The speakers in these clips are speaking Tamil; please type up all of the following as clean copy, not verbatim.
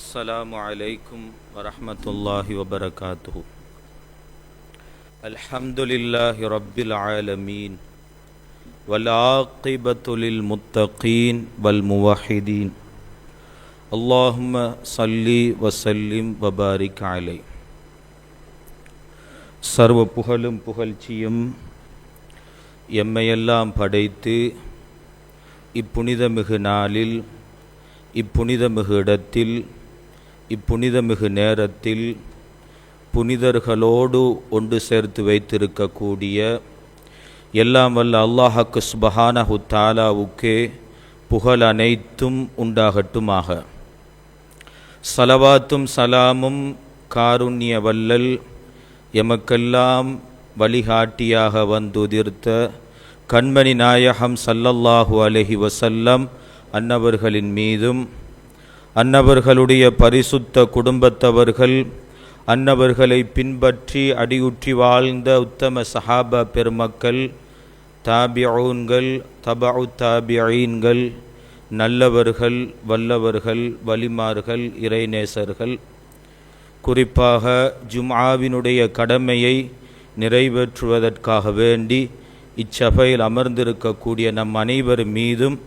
السلام عليكم ورحمة الله وبركاته. الحمد لله رب العالمين والعاقبة للمتقين والموحدين. اللهم صل وسلم وبارك عليه. சர்வ புகழும் புகழ்ச்சியும் எம்மையெல்லாம் படைத்து இப்புனிதமிகு நாளில் இப்புனிதமிகு இடத்தில் இப்புனிதமிகு நேரத்தில் புனிதர்களோடு ஒன்று சேர்த்து வைத்திருக்கக்கூடிய எல்லாம் வல்ல அல்லாஹ்வுக்கு சுப்ஹானஹு தஆலாவுக்கே புகழ் அனைத்தும் உண்டாகட்டுமாக. ஸலவாத்தும் சலாமும் காருண்ய வல்லல் எமக்கெல்லாம் வழிகாட்டியாக வந்துதிர்த்த கண்மணி நாயகம் ஸல்லல்லாஹு அலைஹி வஸல்லம் அன்னவர்களின் மீதும் அன்னவர்களுடைய பரிசுத்த குடும்பத்தவர்கள் அன்னவர்களை பின்பற்றி அடியுற்றி வாழ்ந்த உத்தம சஹாபா பெருமக்கள் தாபிஊன்கள் தபஉ தாபிஈன்கள் நல்லவர்கள் வல்லவர்கள் வலிமார்கள் இறைநேசர்கள் குறிப்பாக ஜும்ஆவினுடைய கடமையை நிறைவேற்றுவதற்காக வேண்டி இச்சபையில் அமர்ந்திருக்கக்கூடிய நம் அனைவர் மீதும்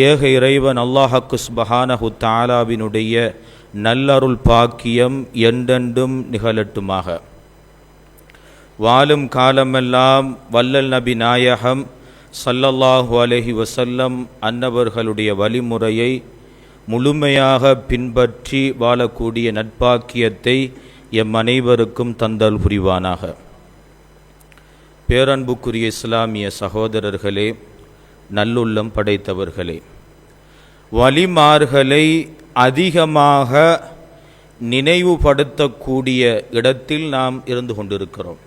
ஏக இறைவன் அல்லாஹ்வுக்கு சுப்ஹானஹு தஆலாவினுடைய நல்லருள் பாக்கியம் என்றென்றும் நிகழட்டுமாக. வாழும் காலமெல்லாம் வல்லல் நபி நாயகம் ஸல்லல்லாஹு அலைஹி வஸல்லம் அன்னவர்களுடைய வழிமுறையை முழுமையாக பின்பற்றி வாழக்கூடிய நட்பாக்கியத்தை எம் அனைவருக்கும் தந்தல் புரிவானாக. பேரன்புக்குரிய இஸ்லாமிய சகோதரர்களே, நல்லுள்ளம் படைத்தவர்களே, வலிமார்களை அதிகமாக நினைவுபடுத்தக்கூடிய இடத்தில் நாம் இருந்து கொண்டிருக்கிறோம்.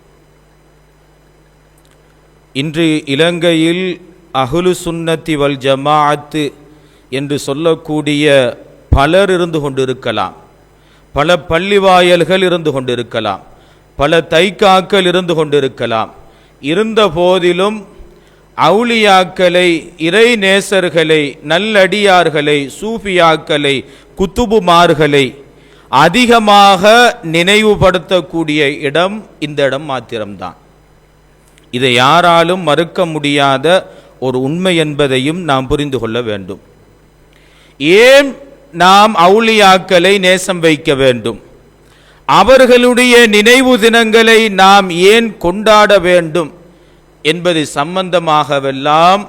இன்று இலங்கையில் அஹ்லு சுன்னத்தி வல் ஜமாஅத்து என்று சொல்லக்கூடிய பலர் இருந்து கொண்டிருக்கலாம், பல பள்ளிவாயல்கள் இருந்து கொண்டிருக்கலாம், பல தைக்காக்கள் இருந்து கொண்டிருக்கலாம். இருந்த போதிலும் அவுலியாக்களை, இறை நேசர்களை, நல்லடியார்களை, சூஃபியாக்களை, குத்துபுமார்களை அதிகமாக நினைவுபடுத்தக்கூடிய இடம் இந்த இடம் மாத்திரம்தான். இதை யாராலும் மறுக்க முடியாத ஒரு உண்மை என்பதையும் நாம் புரிந்து கொள்ள வேண்டும். ஏன் நாம் அவுலியாக்களை நேசம் வைக்க வேண்டும்? அவர்களுடைய நினைவு தினங்களை நாம் ஏன் கொண்டாட வேண்டும் என்பது சம்பந்தமாகவெல்லாம்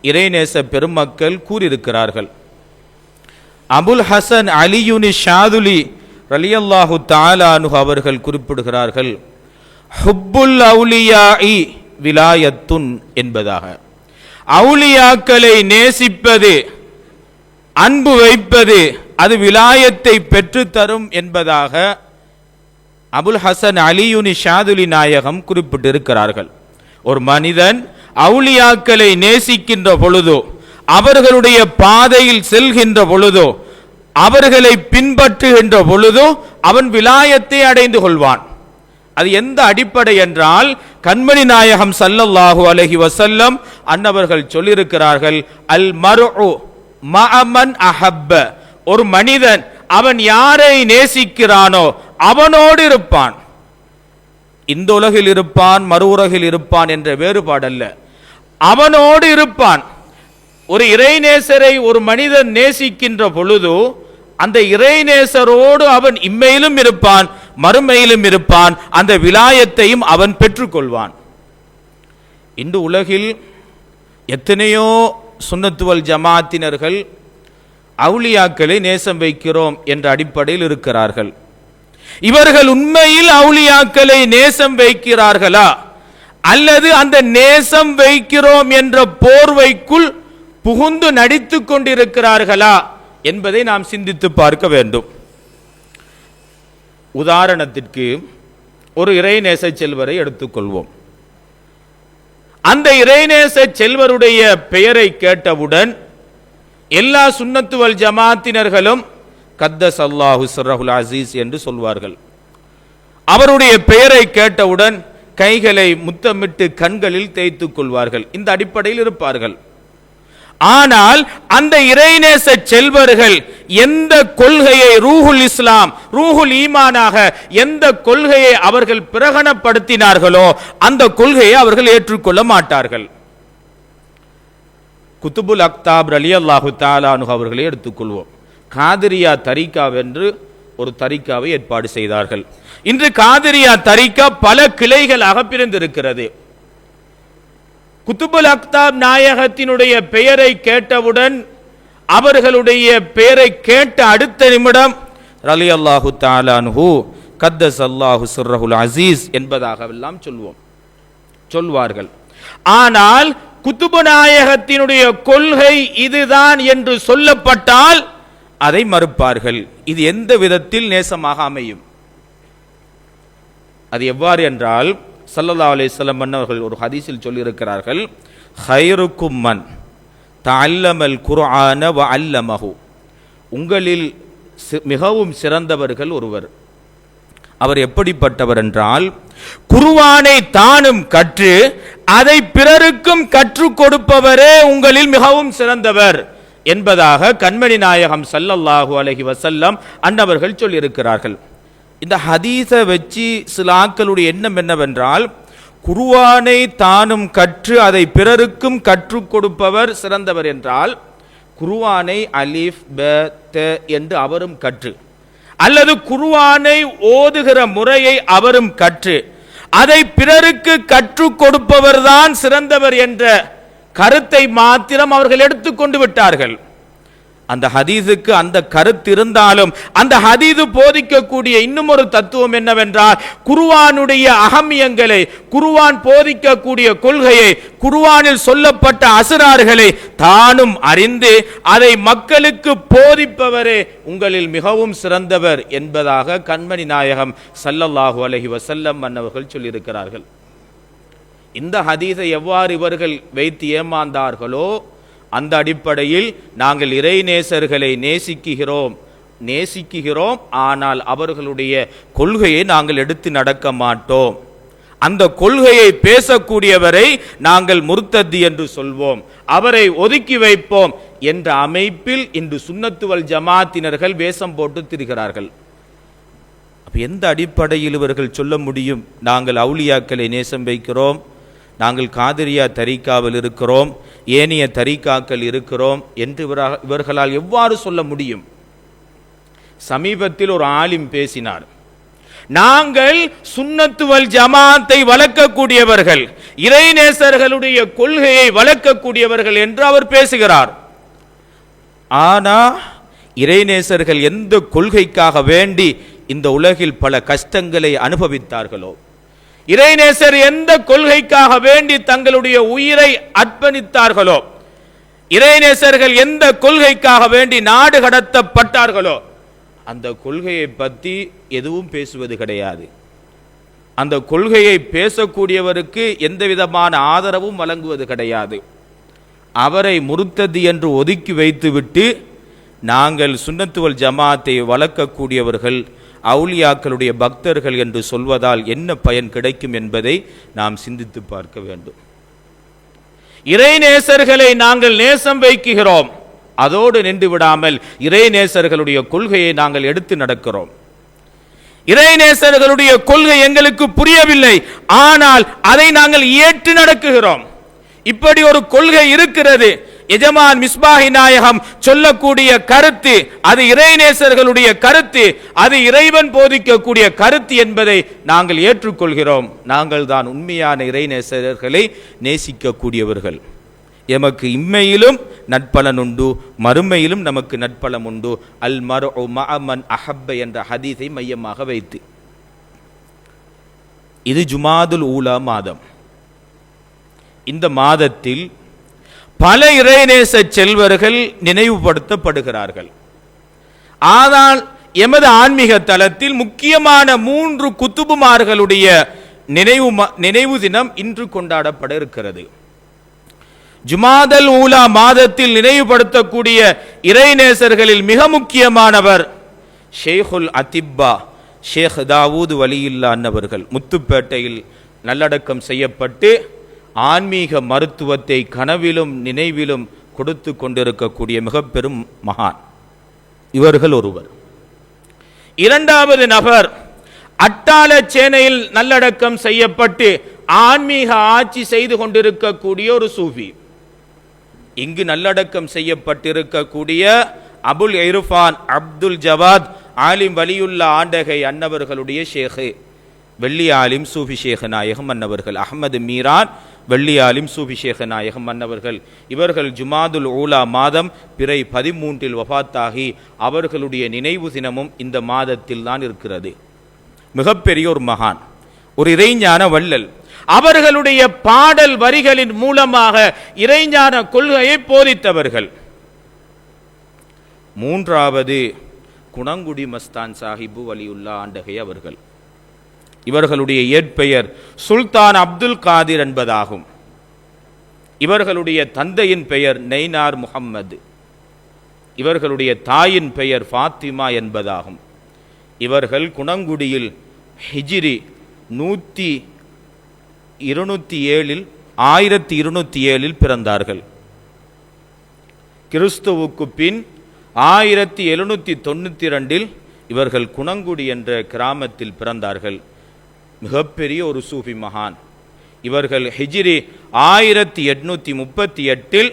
இறைநேச பெருமக்கள் கூறியிருக்கிறார்கள். அபுல் ஹசன் அலியுனி ஷாதுலி ரலியல்லாஹு தஆலா அன்ஹு அவர்கள் குறிப்பிடுகிறார்கள், ஹுப்புல் அவுலியாஇ விலாயத்துன் என்பதாக. அவுலியாக்களை நேசிப்பது, அன்பு வைப்பது அது விலாயத்தை பெற்றுத்தரும் என்பதாக அபுல் ஹசன் அலியுனி ஷாதுலி நாயகம் குறிப்பிட்டிருக்கிறார்கள். ஒரு மனிதன் அவுலியாக்களை நேசிக்கின்ற பொழுதோ, அவர்களுடைய பாதையில் செல்கின்ற பொழுதோ, அவர்களை பின்பற்றுகின்ற பொழுதோ அவன் விலாயத்தை அடைந்து கொள்வான். அது எந்த அடிப்படை என்றால், கண்மணி நாயகம் ஸல்லல்லாஹு அலைஹி வஸல்லம் அன்னவர்கள் சொல்லியிருக்கிறார்கள், அல் மர்உ மஅமன் அஹப்ப. ஒரு மனிதன் அவன் யாரை நேசிக்கிறானோ அவனோடு இருப்பான். இந்த உலகில் இருப்பான், மறு உலகில் இருப்பான் என்ற வேறுபாடல்ல, அவனோடு இருப்பான். ஒரு இறைநேசரை ஒரு மனிதன் நேசிக்கின்ற பொழுது அந்த இறைநேசரோடு அவன் இம்மையிலும் இருப்பான், மறுமையிலும் இருப்பான். அந்த விலாயத்தையும் அவன் பெற்றுக்கொள்வான். இந்த உலகில் எத்தனையோ சுன்னத்து வல் ஜமாஅத்தினர்கள் அவுலியாக்களை நேசம் வைக்கிறோம் என்ற அடிப்படையில் இருக்கிறார்கள். இவர்கள் உண்மையில் அவுலியாக்களை நேசம் வைக்கிறார்களா, அல்லது அந்த நேசம் வைக்கிறோம் என்ற போர்வைக்குள் புகுந்து நடித்து கொண்டிருக்கிறார்களா என்பதை நாம் சிந்தித்து பார்க்க வேண்டும். உதாரணத்திற்கு ஒரு இறைநேச செல்வரை எடுத்துக்கொள்வோம். அந்த இறைநேச செல்வருடைய பெயரை கேட்டவுடன் எல்லா சுன்னத்து வல் ஜமாஅத்தினர்களும் கத்தஸல்லாஹு சிர்ரஹுல் அஸீஸ் என்று சொல்வார்கள். அவருடைய பெயரை கேட்டவுடன் கைகளை முத்தமிட்டு கண்களில் தேய்த்துக் கொள்வார்கள். இந்த அடிப்படையில் இருப்பார்கள். ஆனால் அந்த இறைநேச செல்வர்கள் எந்த கொள்கையை ரூஹுல் இஸ்லாம் ரூஹுல் ஈமானாக எந்த கொள்கையை அவர்கள் பிரகடனப்படுத்தினார்களோ அந்த கொள்கையை அவர்கள் ஏற்றுக்கொள்ள மாட்டார்கள். குத்துபுல் அக்தாப் ரலியல்லாஹு தஆலா அன்ஹு அவர்களை எடுத்துக்கொள்வோம். காதிரியா தரிகா என்று ஒரு தரிகாவை ஏற்பாடு செய்தார்கள். இன்று காதிரியா தரிகா பல கிளைகளாக பிரிந்திருக்கிறது. குத்துபுல் அக்தாப் நாயகத்தினுடைய பெயரை கேட்டவுடன் அவர்களுடைய பெயரை கேட்ட அடுத்த நிமிடம் ரலியல்லாஹு தஆலா அன்ஹு கத்தஸல்லாஹு சிர்ரஹுல் அஸீஸ் என்பதாக எல்லாம் சொல்வார்கள். ஆனால் குத்துபு நாயகத்தினுடைய கொள்கை இதுதான் என்று சொல்லப்பட்டால் அதை மறுப்பார்கள். இது எந்த விதத்தில் நேசமாக அமையும்? அது எவ்வாறு என்றால் ஸல்லல்லாஹு அலைஹி வஸல்லம் அவர்கள் ஒரு ஹதீஸில் சொல்லியிருக்கிறார்கள், ஹைருக்கும் மன் தஅல்லமல் குர்ஆன வ அல்லமஹு. உங்களில் மிகவும் சிறந்தவர்கள் ஒருவர். அவர் எப்படிப்பட்டவர் என்றால் குர்ஆனை தானும் கற்று அதை பிறருக்கும் கற்றுக் கொடுப்பவரே உங்களில் மிகவும் சிறந்தவர் என்பதாக கண்மணி நாயகம் ஸல்லல்லாஹு அலைஹி வஸல்லம் அன்னவர்கள் சொல்லியிருக்கிறார்கள். இந்த ஹதீஸை வச்சு சில ஆக்களுடைய எண்ணம் என்னவென்றால் குர்ஆனை தானும் கற்று அதை பிறருக்கும் கற்றுக் கொடுப்பவர் சிறந்தவர் என்றால் குர்ஆனை அலிஃப் ப த என்று அவரும் கற்று அல்லது குர்ஆனை ஓதுகிற முறையை அவரும் கற்று அதை பிறருக்கு கற்றுக் கொடுப்பவர்தான் சிறந்தவர் என்ற கருத்தை மாத்திரம் அவர்கள் எடுத்துக்கொண்டு விட்டார்கள். அந்த ஹதீஸுக்கு அந்த கருத்து இருந்தாலும் அந்த ஹதீது போதிக்கக்கூடிய இன்னும் ஒரு தத்துவம் என்னவென்றால் குர்ஆனுடைய அகமியங்களை, குர்ஆன் போதிக்கக்கூடிய கொள்கையை, குர்ஆனில் சொல்லப்பட்ட அஸ்ரார்களை தானும் அறிந்து அதை மக்களுக்கு போதிப்பவரே உங்களில் மிகவும் சிறந்தவர் என்பதாக கண்மணி நாயகம் ஸல்லல்லாஹு அலைஹி வஸல்லம் அன்னவர்கள் சொல்லியிருக்கிறார்கள். இந்த ஹதீஸை எவ்வாறு இவர்கள் வைத்து ஏமாந்தார்களோ அந்த அடிப்படையில் நாங்கள் இறைநேசர்களை நேசிக்குகிறோம், ஆனால் அவர்களுடைய கொள்கையை நாங்கள் எடுத்து நடக்க மாட்டோம். அந்த கொள்கையை பேசக்கூடியவரை நாங்கள் முர்த்ததி என்று சொல்வோம், அவரை ஒதுக்கி வைப்போம் என்ற அமைப்பில் இன்று சுன்னத்து வல் ஜமாத்தினர்கள் வேஷம் போட்டு திரிகிறார்கள். எந்த அடிப்படையில் இவர்கள் சொல்ல முடியும் நாங்கள் அவுலியாக்களை நேசம் வைக்கிறோம், நாங்கள் காதிரியா தரிகாவில் இருக்கிறோம், ஏனைய தரிகாக்கள் இருக்கிறோம் என்று இவர்களால் எவ்வாறு சொல்ல முடியும்? சமீபத்தில் ஒரு ஆலிம் பேசினார், நாங்கள் சுன்னத்து வல் ஜமாத்தை வளர்க்கக்கூடியவர்கள், இறைநேசர்களுடைய கொள்கையை வளர்க்கக்கூடியவர்கள் என்று அவர் பேசுகிறார். ஆனா இறைநேசர்கள் எந்த கொள்கைக்காக வேண்டி இந்த உலகில் பல கஷ்டங்களை அனுபவித்தார்களோ, இறைநேசர் எந்த கொள்கைக்காக வேண்டி தங்களுடைய உயிரை அர்ப்பணித்தார்களோ, இறைநேசர்கள் எந்த கொள்கைக்காக வேண்டி நாடு கடத்தப்பட்டார்களோ அந்த கொள்கையை பற்றி எதுவும் பேசுவது கிடையாது. அந்த கொள்கையை பேசக்கூடியவருக்கு எந்த விதமான ஆதரவும் வழங்குவது கிடையாது. அவரை முர்த்ததி என்று ஒதுக்கி வைத்துவிட்டு நாங்கள் சுன்னத்து வல் ஜமாத்தை வளர்க்கக்கூடியவர்கள், அவுலியாக்களுடைய பக்தர்கள் என்று சொல்வதால் என்ன பயன் கிடைக்கும் என்பதை நாம் சிந்தித்து பார்க்க வேண்டும். இறைநேசர்களை நாங்கள் நேசம் வைக்கிறோம், அதோடு நின்று விடாமல் இறைநேசர்களுடைய கொள்கையை நாங்கள் எடுத்து நடக்கிறோம். இறைநேசர்களுடைய கொள்கை எங்களுக்கு புரியவில்லை, ஆனால் அதை நாங்கள் ஏற்று நடக்குகிறோம். இப்படி ஒரு கொள்கை இருக்கிறது, எஜமான் மிஸ்பாஹி நாயகம் சொல்லக்கூடிய கருத்து அது இறைநேசர்களுடைய கருத்து, அது இறைவன் போதிக்கக்கூடிய கருத்து என்பதை நாங்கள் ஏற்றுக்கொள்கிறோம். நாங்கள் தான் உண்மையான இறைநேசர்களை நேசிக்கக்கூடியவர்கள். எமக்கு இம்மையிலும் நட்பலன் உண்டு, மறுமையிலும் நமக்கு நட்பலம் உண்டு. அல் மர்உ மஅ மன் அஹப்ப என்ற ஹதீஸை மையமாக வைத்து இது ஜுமாதுல் ஊலா மாதம். இந்த மாதத்தில் பல இறைநேச செல்வர்கள் நினைவுபடுத்தப்படுகிறார்கள். ஆனால் எமது ஆன்மீக தளத்தில் முக்கியமான 3 குத்துபுமார்களுடைய நினைவு தினம் இன்று கொண்டாடப்பட இருக்கிறது. ஜுமாதல் ஊலா மாதத்தில் நினைவுபடுத்தக்கூடிய இறைநேசர்களில் மிக முக்கியமானவர் ஷேகுல் அதிப்பா ஷேக் தாவூத் வலியுல்லா அன்னவர்கள். முத்துப்பேட்டையில் நல்லடக்கம் செய்யப்பட்டு ஆன்மீக மருத்துவத்தை கனவிலும் நினைவிலும் கொடுத்து கொண்டிருக்கக்கூடிய மிக பெரும் மகான் இவர்கள் ஒருவர். இரண்டாவது நபர் அட்டாள சேனையில் நல்லடக்கம் செய்யப்பட்டு ஆன்மீக ஆட்சி செய்து கொண்டிருக்கக்கூடிய ஒரு சூஃபி. இங்கு நல்லடக்கம் செய்யப்பட்டிருக்கக்கூடிய அபுல் இர்ஃபான் அப்துல் ஜவாத் ஆலிம் வலியுல்லா ஆண்டகை அன்னவர்களுடைய ஷேഖ്, வெள்ளி ஆலிம் சூஃபி ஷேഖ് நாயகம் அன்னவர்கள். அஹ்மது மீரான் வெள்ளி ஆலிம் சூஃபி ஷேഖ് நாயகம் அன்னவர்கள். இவர்கள் ஜுமாதுல் ஊலா மாதம் பிறை 13 வஃபாத்தாகி அவர்களுடைய நினைவு தினமும் இந்த மாதத்தில் தான் இருக்கிறது. மிகப்பெரிய ஒரு மகான், ஒரு இறைஞான வள்ளல். அவர்களுடைய பாடல் வரிகளின் மூலமாக இறைஞான கொள்கையை போதித்தவர்கள். மூன்றாவது குணங்குடி மஸ்தான் சாஹிபு வலியுல்லா ஆண்டகை அவர்கள். இவர்களுடைய இயற்பெயர் சுல்தான் அப்துல் காதிர் என்பதாகும். இவர்களுடைய தந்தையின் பெயர் நெய்னார் முஹம்மது. இவர்களுடைய தாயின் பெயர் ஃபாத்திமா என்பதாகும். இவர்கள் குணங்குடியில் ஹிஜ்ரி 1207 பிறந்தார்கள். கிறிஸ்துவுக்கு பின் 1792 இவர்கள் குணங்குடி என்ற கிராமத்தில் பிறந்தார்கள். மிகப்பெரிய ஒரு சூஃபி மகான். இவர்கள் ஹிஜ்ரி 1838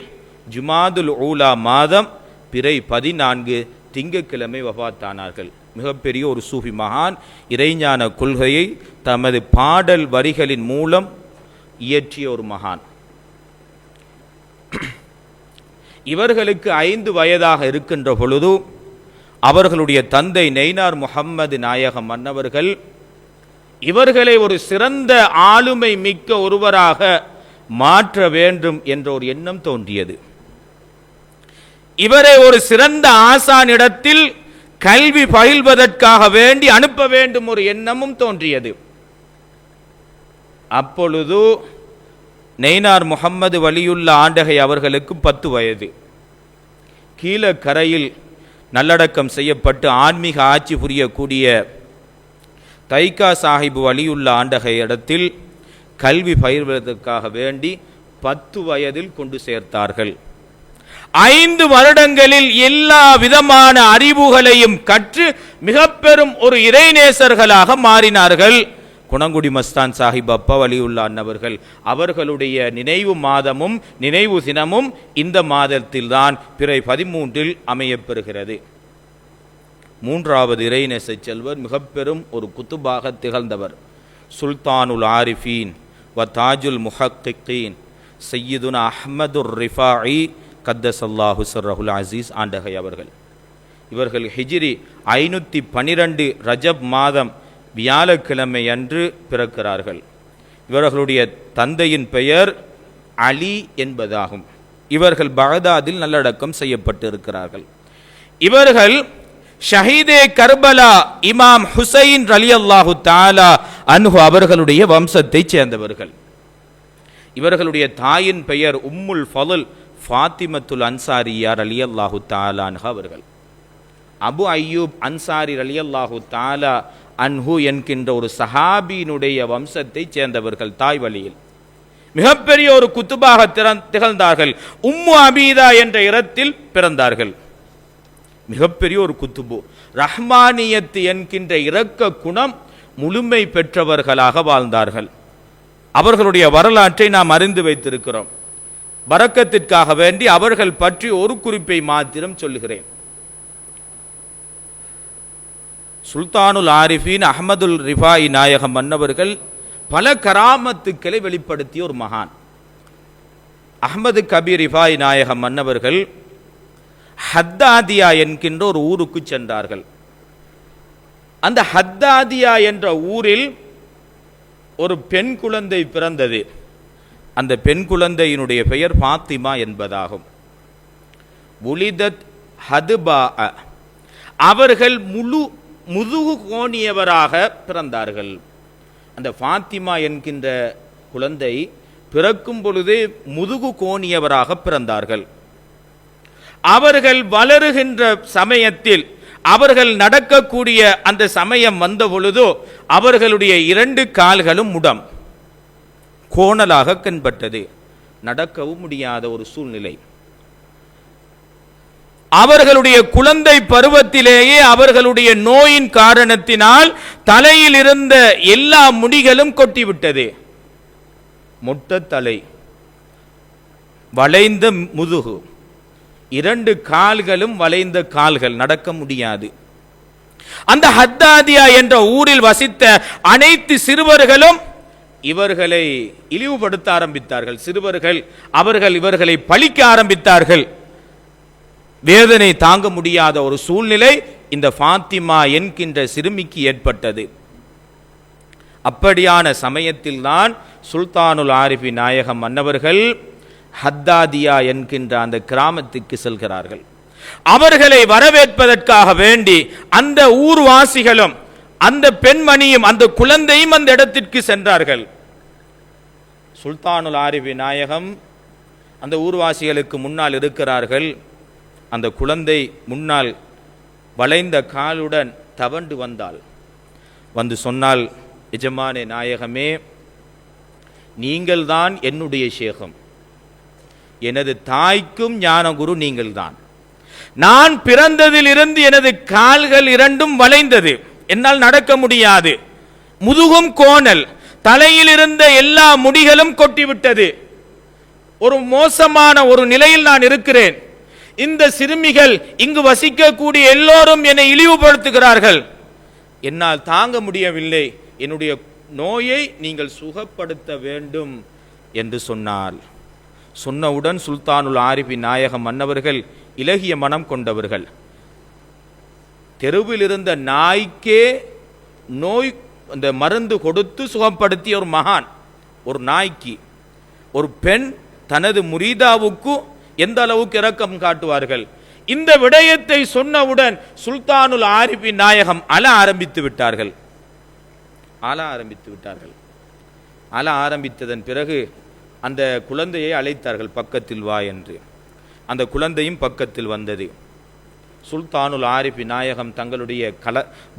ஜுமாதுல் ஊலா மாதம் பிறை 14 திங்கட்கிழமை வஃபாத்தானார்கள். மிகப்பெரிய ஒரு சூஃபி மகான். இறைஞான கொள்கையை தமது பாடல் வரிகளின் மூலம் இயற்றிய ஒரு மகான். இவர்களுக்கு 5 வயதாக இருக்கின்ற பொழுது அவர்களுடைய தந்தை நெய்னார் முஹம்மது நாயகம் மன்னவர்கள் இவர்களை ஒரு சிறந்த ஆளுமை மிக்க ஒருவராக மாற்ற வேண்டும் என்ற ஒரு எண்ணம் தோன்றியது. இவரை ஒரு சிறந்த ஆசானிடத்தில் கல்வி பயில்வதற்காக வேண்டி அனுப்ப வேண்டும் ஒரு எண்ணமும் தோன்றியது. அப்பொழுது நெய்னார் முஹம்மது வலியுல்லா ஆண்டகை அவர்களுக்கு 10 வயது. கீழக்கரையில் நல்லடக்கம் செய்யப்பட்டு ஆன்மீக ஆட்சி புரியக்கூடிய தைக்கா சாஹிபு வலியுல்லா ஆண்டகை இடத்தில் கல்வி பயிர்வதற்காக வேண்டி 10 வயதில் கொண்டு சேர்த்தார்கள். 5 வருடங்களில் எல்லா விதமான அறிவுகளையும் கற்று மிக பெரும் ஒரு இறைநேசர்களாக மாறினார்கள். குணங்குடி மஸ்தான் சாஹிப் அப்பா வலியுல்லா அன்னவர்கள் அவர்களுடைய நினைவு மாதமும் நினைவு தினமும் இந்த மாதத்தில் தான் பிறை 13 அமையப்பெறுகிறது. மூன்றாவது இறைநேச செல்வர் மிக பெரும் ஒரு குத்துபாக திகழ்ந்தவர் சுல்தானுல் ஆரிஃபீன் வ தாஜுல் முஹக்கிகீன் சையதுனா அஹ்மதுர் ரிஃபாஇ கத்தஸல்லாஹு சிர்ரஹுல் அசீஸ் ஆண்டகை அவர்கள். இவர்கள் ஹிஜ்ரி 512 ரஜப் மாதம் வியாழக்கிழமை அன்று பிறக்கிறார்கள். இவர்களுடைய தந்தையின் பெயர் அலி என்பதாகும். இவர்கள் பகதாதில் நல்லடக்கம் செய்யப்பட்டு இருக்கிறார்கள். இவர்கள் ஷஹீதே கர்பலா இமாம் ஹுசைன் ரலியல்லாஹு தஆலா அன்ஹு அவர்களுடைய வம்சத்தைச் சேர்ந்தவர்கள். இவர்களுடைய தாயின் பெயர் உம்முல் ஃபதுல் ஃபாத்திமத்துல் அன்சாரியா ரலியல்லாஹு தஆலா அன்ஹா அவர்கள். அபு அய்யூப் அன்சாரி ரலியல்லாஹு தஆலா அன்ஹு என்கின்ற ஒரு சஹாபியினுடைய வம்சத்தைச் சேர்ந்தவர்கள். தாய் வழியில் மிகப்பெரிய ஒரு குத்துபாக திகழ்ந்தார்கள். உம்மு அபீதா என்ற இடத்தில் பிறந்தார்கள். மிகப்பெரிய ஒரு குத்துபு. ரஹ்மானியத்து என்கின்ற இரக்க குணம் முழுமை பெற்றவர்களாக வாழ்ந்தார்கள். அவர்களுடைய வரலாற்றை நாம் அறிந்து வைத்திருக்கிறோம். பரக்கத்திற்காக வேண்டி அவர்கள் பற்றி ஒரு குறிப்பை மாத்திரம் சொல்லுகிறேன். சுல்தானுல் ஆரிஃபீன் அஹ்மதுல் ரிஃபாஇ நாயகம் மன்னவர்கள் பல கராமத்துக்களை வெளிப்படுத்திய ஒரு மகான். அஹ்மது கபீர் ரிஃபாஇ நாயகம் மன்னவர்கள் ஹத்தாதியா என்கின்ற ஒரு ஊருக்கு சென்றார்கள். அந்த ஹத்தாதியா என்ற ஊரில் ஒரு பெண் குழந்தை பிறந்தது. அந்த பெண் குழந்தையினுடைய பெயர் ஃபாத்திமா என்பதாகும். உலிதத் ஹதுபா, அவர்கள் முதுகு கோணியவராக பிறந்தார்கள். அந்த ஃபாத்திமா என்கின்ற குழந்தை பிறக்கும் பொழுது முதுகு கோணியவராக பிறந்தார்கள். அவர்கள் வளருகின்ற சமயத்தில் அவர்கள் நடக்கக்கூடிய அந்த சமயம் வந்த பொழுதோ அவர்களுடைய 2 கால்களும் முடம் கோணலாக தென்பட்டது. நடக்கவும் முடியாத ஒரு சூழ்நிலை. அவர்களுடைய குழந்தை பருவத்திலேயே அவர்களுடைய நோயின் காரணத்தினால் தலையில் இருந்த எல்லா முடிகளும் கொட்டிவிட்டது. மொட்டை தலை, வளைந்த முதுகு, 2 கால்களும் வளைந்த கால்கள், நடக்க முடியாது. அந்த ஹத்தாதியா என்ற ஊரில் வசித்த அனைத்து சிறுவர்களும் இவர்களை இழிவுபடுத்த ஆரம்பித்தார்கள். சிறுவர்கள் அவர்கள் இவர்களை பழிக்க ஆரம்பித்தார்கள். வேதனை தாங்க முடியாத ஒரு சூழ்நிலை இந்த ஃபாத்திமா என்கின்ற சிறுமிக்கு ஏற்பட்டது. அப்படியான சமயத்தில் தான் சுல்தானுல் ஆரிஃபின் நாயகம் மன்னவர்கள் ஹத்தாதியா என்கின்ற அந்த கிராமத்துக்கு செல்கிறார்கள். அவர்களை வரவேற்பதற்காக வேண்டி அந்த ஊர்வாசிகளும் அந்த பெண்மணியும் அந்த குழந்தையும் அந்த இடத்திற்கு சென்றார்கள். சுல்தானுல் ஆரிஃபின் நாயகம் அந்த ஊர்வாசிகளுக்கு முன்னால் இருக்கிறார்கள். அந்த குழந்தை முன்னால் வளைந்த காலுடன் தவண்டு வந்தாள். வந்து சொன்னால், எஜமானே நாயகமே, நீங்கள்தான் என்னுடைய ஷேகம், எனது தாய்க்கும் ஞானகுரு நீங்கள்தான். நான் பிறந்ததிலிருந்து எனது கால்கள் 2ம் வளைந்தது, என்னால் நடக்க முடியாது. முதுகும் கோணல், தலையில் இருந்த எல்லா முடிகளும் கொட்டிவிட்டது. ஒரு மோசமான ஒரு நிலையில் நான் இருக்கிறேன். இந்த சிறுமிகள் இங்கு வசிக்கக்கூடிய எல்லோரும் என்னை இழிவுபடுத்துகிறார்கள். என்னால் தாங்க முடியவில்லை. என்னுடைய நோயை நீங்கள் சுகப்படுத்த வேண்டும் என்று சொன்னார். சொன்னவுடன் சுல்தானுல் ஆரிஃபின் நாயகம் மன்னவர்கள் இலகிய மனம் கொண்டவர்கள். தெருவில் இருந்த நாய்க்கே நோய் அந்த மருந்து கொடுத்து சுகப்படுத்திய ஒரு மகான், ஒரு நாய்க்கு, ஒரு பெண் தனது முரீதாவுக்கு எந்த அளவுக்கு இரக்கம் காட்டுவார்கள். இந்த விடயத்தை சொன்னவுடன் சுல்தானுல் ஆரிஃபின் நாயகம் அழ ஆரம்பித்து விட்டார்கள். அழ ஆரம்பித்ததன் பிறகு அந்த குழந்தையை அழைத்தார்கள், பக்கத்தில் வா என்று. அந்த குழந்தையும் பக்கத்தில் வந்தது. சுல்தானுல் ஆரிஃபின் நாயகம் தங்களுடைய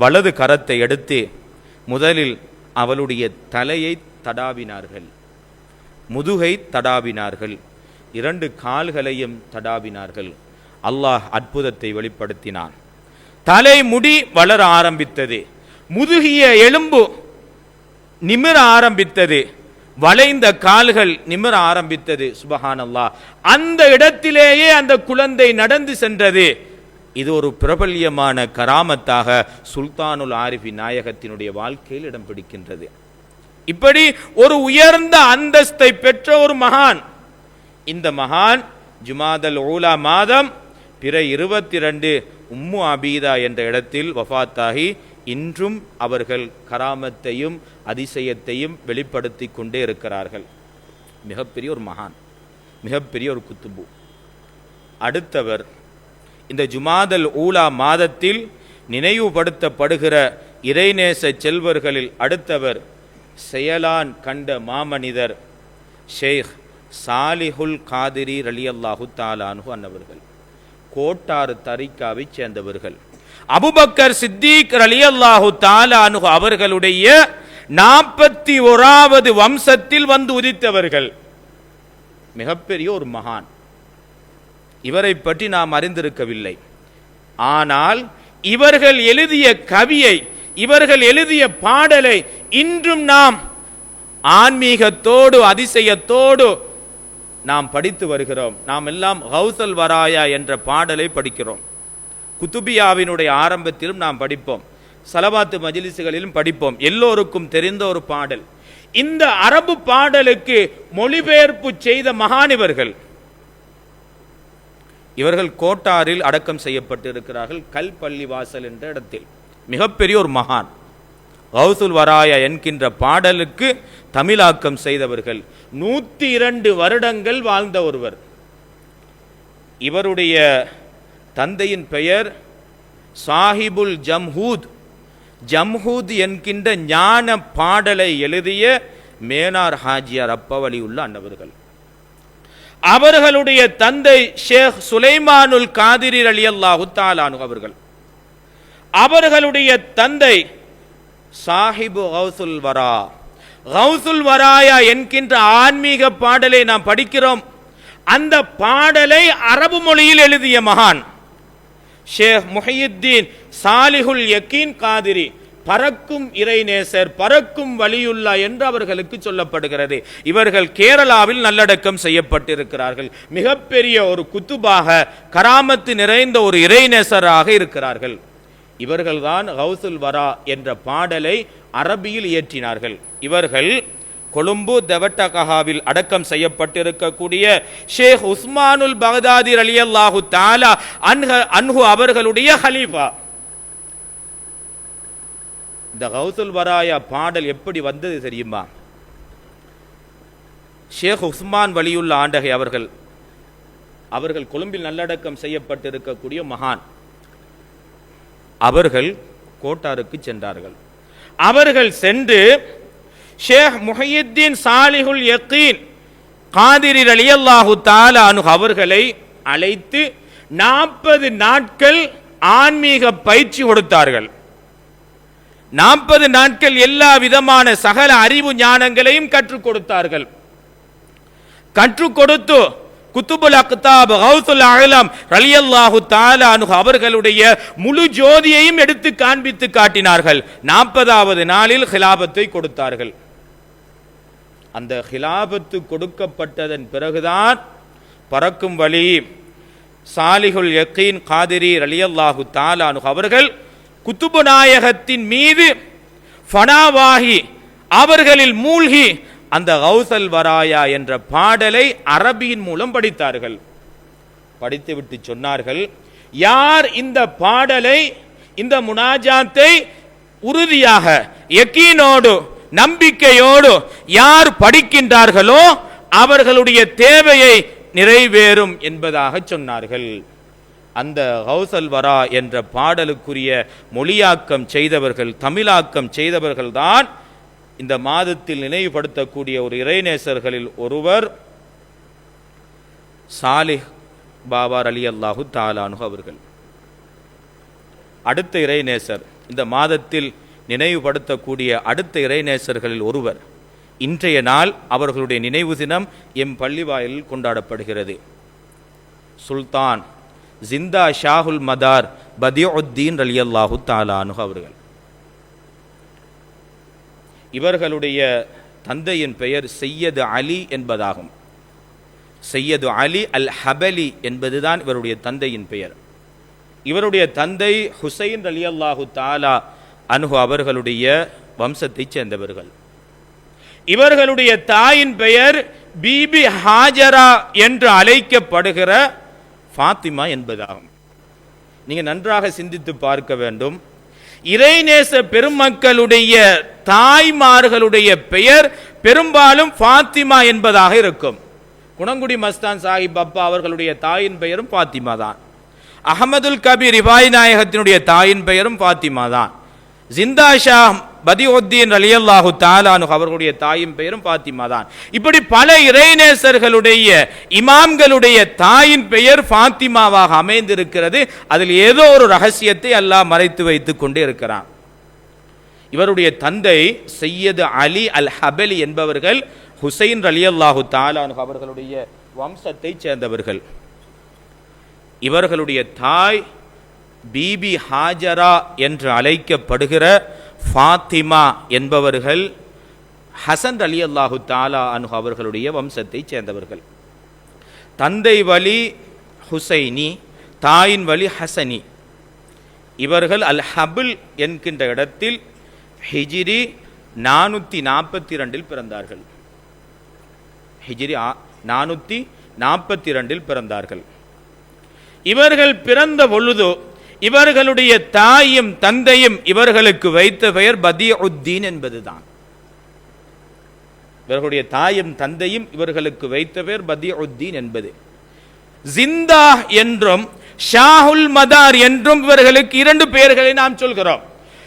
வலது கரத்தை எடுத்து முதலில் அவளுடைய தலையை தடாவினார்கள், முதுகை தடாவினார்கள், 2 கால்களையும் தடாவினார்கள். அல்லாஹ் அற்புதத்தை வெளிப்படுத்தினான். தலை முடி வளர ஆரம்பித்தது, முதுகிய எலும்பு நிமிர ஆரம்பித்தது, வளைந்த கால்கள் நிமிர ஆரம்பித்தது. சுபஹானல்லாஹ். அந்த இடத்திலேயே அந்த குழந்தை நடந்து சென்றது. இது ஒரு பிரபல்யமான கராமத்தாக சுல்தானுல் ஆரிஃபின் நாயகத்தினுடைய வாழ்க்கையில் இடம் பிடிக்கின்றது. இப்படி ஒரு உயர்ந்த அந்தஸ்தை பெற்ற ஒரு மகான். இந்த மகான் ஜுமாதல் ஊலா மாதம் பிற 22 உம்மு அபீதா என்ற இடத்தில் வஃபாத்தாகி இன்றும் அவர்கள் கராமத்தையும் அதிசயத்தையும் வெளிப்படுத்தி கொண்டே இருக்கிறார்கள். மிகப்பெரிய ஒரு மகான், மிகப்பெரிய ஒரு குத்துபு. அடுத்தவர் இந்த ஜுமாதல் ஊலா மாதத்தில் நினைவுபடுத்தப்படுகிற இறைநேச செல்வர்களில் அடுத்தவர் செயலான் கண்ட மாமனிதர் ஷேக் சாலிஹுல் காதிரி ரலியல்லாஹு தஆலா அன்ஹு அன்னவர்கள். கோட்டாறு தரிகாவை சேர்ந்தவர்கள். அபூபக்கர் சித்திக் ரலியல்லாஹு தஆலா அன்ஹு அவர்களுடைய 41வது வம்சத்தில் வந்து உதித்தவர்கள். மிகப்பெரிய ஒரு மகான். இவரை பற்றி நாம் அறிந்திருக்கவில்லை. ஆனால் இவர்கள் எழுதிய கவியை, இவர்கள் எழுதிய பாடலை இன்றும் நாம் ஆன்மீகத்தோடு அதிசயத்தோடு நாம் படித்து வருகிறோம். நாம் எல்லாம் கௌசல் வராயா என்ற பாடலை படிக்கிறோம். குத்துபியாவினுடைய ஆரம்பத்திலும் நாம் படிப்போம், சலவாத்து மஜ்லிஸ்களிலும் படிப்போம். எல்லோருக்கும் தெரிந்த ஒரு பாடல். இந்த அரபு பாடலுக்கு மொழிபெயர்ப்பு செய்த மகானிவர்கள். இவர்கள் கோட்டாரில் அடக்கம் செய்யப்பட்டு இருக்கிறார்கள், கல்பள்ளி வாசல் என்ற இடத்தில். மிகப்பெரிய ஒரு மகான். கௌசுல் வராயா என்கின்ற பாடலுக்கு தமிழாக்கம் செய்தவர்கள். 102 வருடங்கள் வாழ்ந்த ஒருவர். இவருடைய தந்தையின் பெயர் சாஹிபுல் ஜம்ஹூத். ஜம்ஹூத் என்கின்ற ஞான பாடலை எழுதிய மேனார் ஹாஜியார் அப்பவலி உள்ள அன்னவர்கள். அவர்களுடைய தந்தை ஷேக் சுலைமானுல் காதிரி ரலியல்லாஹு தஆலா அன்ஹு அவர்கள். அவர்களுடைய தந்தை சாஹிபு கௌசுல் வரா. கௌசுல் வராயா என்கின்ற ஆன்மீக பாடலை நாம் படிக்கிறோம். அந்த பாடலை அரபு மொழியில் எழுதிய மகான். ஷேக் முஹியுத்தீன் சாலிஹுல் யக்கீன் காதிரி, பறக்கும் இறைநேசர், பறக்கும் வலியுல்லா என்று அவர்களுக்கு சொல்லப்படுகிறது. இவர்கள் கேரளாவில் நல்லடக்கம் செய்யப்பட்டிருக்கிறார்கள். மிகப்பெரிய ஒரு குத்துபாக, கராமத்து நிறைந்த ஒரு இறைநேசராக இருக்கிறார்கள். இவர்கள்தான் கௌசுல் வரா என்ற பாடலை அரபியில் இயற்றினார்கள். இவர்கள் கொழும்பு தெவட்டகஹாவில் அடக்கம் செய்யப்பட்டிருக்கக்கூடிய ஷேக் உஸ்மானுல் பகதாதி ரலியல்லாஹு தஆலா அன்ஹு அவர்களுடைய ஹலீஃபா. இந்த கௌசுல் வராயா பாடல் எப்படி வந்தது தெரியுமா? ஷேக் உஸ்மான் வலியுல்லா ஆண்டகை அவர்கள் கொழும்பில் நல்லடக்கம் செய்யப்பட்டிருக்கக்கூடிய மகான். அவர்கள் கோட்டாருக்கு சென்றார்கள். அவர்கள் சென்று ஷேக் முஹியுத்தீன் சாலிஹுல் யக்கீன் காதிரி ரலியல்லாஹு தஆலா அன்ஹு அவர்களை அழைத்து 40 நாட்கள் ஆன்மீக பயிற்சி கொடுத்தார்கள். 40 நாட்கள் எல்லா விதமான சகல அறிவு ஞானங்களையும் கற்றுக் கொடுத்தார்கள். கற்றுக் கொடுத்து குத்துபுல் அக்தாப் கௌசுல் ஆலம் ரலியல்லாஹு தஆலா அன்ஹு அவர்களுடைய முழு ஜோதியையும் எடுத்து காண்பித்து காட்டினார்கள். 40வது நாளில் ஹிலாபத்தை கொடுத்தார்கள். அந்த ஹிலாபத்து கொடுக்கப்பட்டதன் பிறகுதான் பறக்கும் வழி சாலிஹுல் யக்கீன் காதிரி ரலியல்லாஹு தஆலா அன்ஹு அவர்கள் குத்துபு நாயகத்தின் மீது ஃபனாவாகி அவர்களில் மூழ்கி அந்த கௌசல் வராயா என்ற பாடலை அரபியின் மூலம் படித்தார்கள். படித்துவிட்டு சொன்னார்கள், யார் இந்த பாடலை, இந்த முனாஜாத்தை உறுதியாக யக்கீனோடு நம்பிக்கையோடு யார் படிக்கின்றார்களோ அவர்களுடைய தேவையை நிறைவேறும் என்பதாக சொன்னார்கள். அந்த கௌசல் வரா என்ற பாடலுக்குரிய மொழியாக்கம் செய்தவர்கள், தமிழாக்கம் செய்தவர்கள் தான் இந்த மாதத்தில் நினைவுபடுத்தக்கூடிய ஒரு இறைநேசர்களில் ஒருவர் சாலிஹ் பாபா ரலியல்லாஹு தஆலா அன்ஹு அவர்கள். அடுத்த இறைநேசர், இந்த மாதத்தில் நினைவுபடுத்தக்கூடிய அடுத்த இறைநேசர்களில் ஒருவர், இன்றைய நாள் அவர்களுடைய நினைவு தினம் எம் பள்ளிவாயிலில் கொண்டாடப்படுகிறது. சுல்தான் ஜிந்தா ஷாஹுல் மதார் பதியுத்தீன் ரலியல்லாஹு தஆலா அன்ஹு அவர்கள். இவர்களுடைய தந்தையின் பெயர் சையது அலி என்பதாகும். சையது அலி அல் ஹபலி என்பதுதான் இவருடைய தந்தையின் பெயர். இவருடைய தந்தை ஹுசைன் ரலியல்லாஹு தஆலா அன்ஹு அவர்களுடைய வம்சத்தைச் சேர்ந்தவர்கள். இவர்களுடைய தாயின் பெயர் பீபி ஹாஜரா என்று அழைக்கப்படுகிற ஃபாத்திமா என்பதாகும். நீங்க நன்றாக சிந்தித்து பார்க்க வேண்டும். இறைநேச பெருமக்களுடைய தாய்மார்களுடைய பெயர் பெரும்பாலும் ஃபாத்திமா என்பதாக இருக்கும். குணங்குடி மஸ்தான் சாஹிப் அப்பா அவர்களுடைய தாயின் பெயரும் ஃபாத்திமா தான். அஹமதுல் கபீர் ரிபாய் நாயகத்தினுடைய தாயின் பெயரும் ஃபாத்திமா தான். ஜிந்தா ஷா பதியுத்தீன் ரலியல்லாஹு தஆலா அன்ஹு அவர்களுடைய தாயின் பெயரும் ஃபாத்திமா தான். இப்படி பல இறைநேசர்களுடைய இமாம்களுடைய தாயின் பெயர் ஃபாத்திமாவாக அமைந்திருக்கிறது. அதில் ஏதோ ஒரு ரகசியத்தை அல்லாஹ் மறைத்து வைத்துக் கொண்டே இருக்கிறான். இவருடைய தந்தை சையது அலி அல் ஹபலி என்பவர்கள் ஹுசைன் ரலியல்லாஹு தஆலா அன்ஹு அவர்களுடைய வம்சத்தைச் சேர்ந்தவர்கள். இவர்களுடைய தாய் பீபி ஹாஜரா என்று அழைக்கப்படுகிற ஃபாத்திமா என்பவர்கள் ஹசன் ரலியல்லாஹு தஆலா அன்ஹு அவர்களுடைய வம்சத்தைச் சேர்ந்தவர்கள். தந்தை வழி ஹுசைனி, தாயின் வழி ஹசனி. இவர்கள் அல் ஹபுல் என்கின்ற இடத்தில் ஹிஜ்ரி 442 பிறந்தார்கள். ஹிஜ்ரி 442 பிறந்தார்கள். இவர்கள் பிறந்த பொழுது இவர்களுடைய தாயும் தந்தையும் இவர்களுக்கு வைத்த பெயர் பதியுத்தீன் என்பதுதான். இவர்களுடைய தாயும் தந்தையும் இவர்களுக்கு வைத்த பெயர் பதியுத்தீன் என்பது. ஜிந்தா என்றும் ஷாஹுல் மதார் என்றும் இவர்களுக்கு 2 பெயர்களை நாம் சொல்கிறோம்.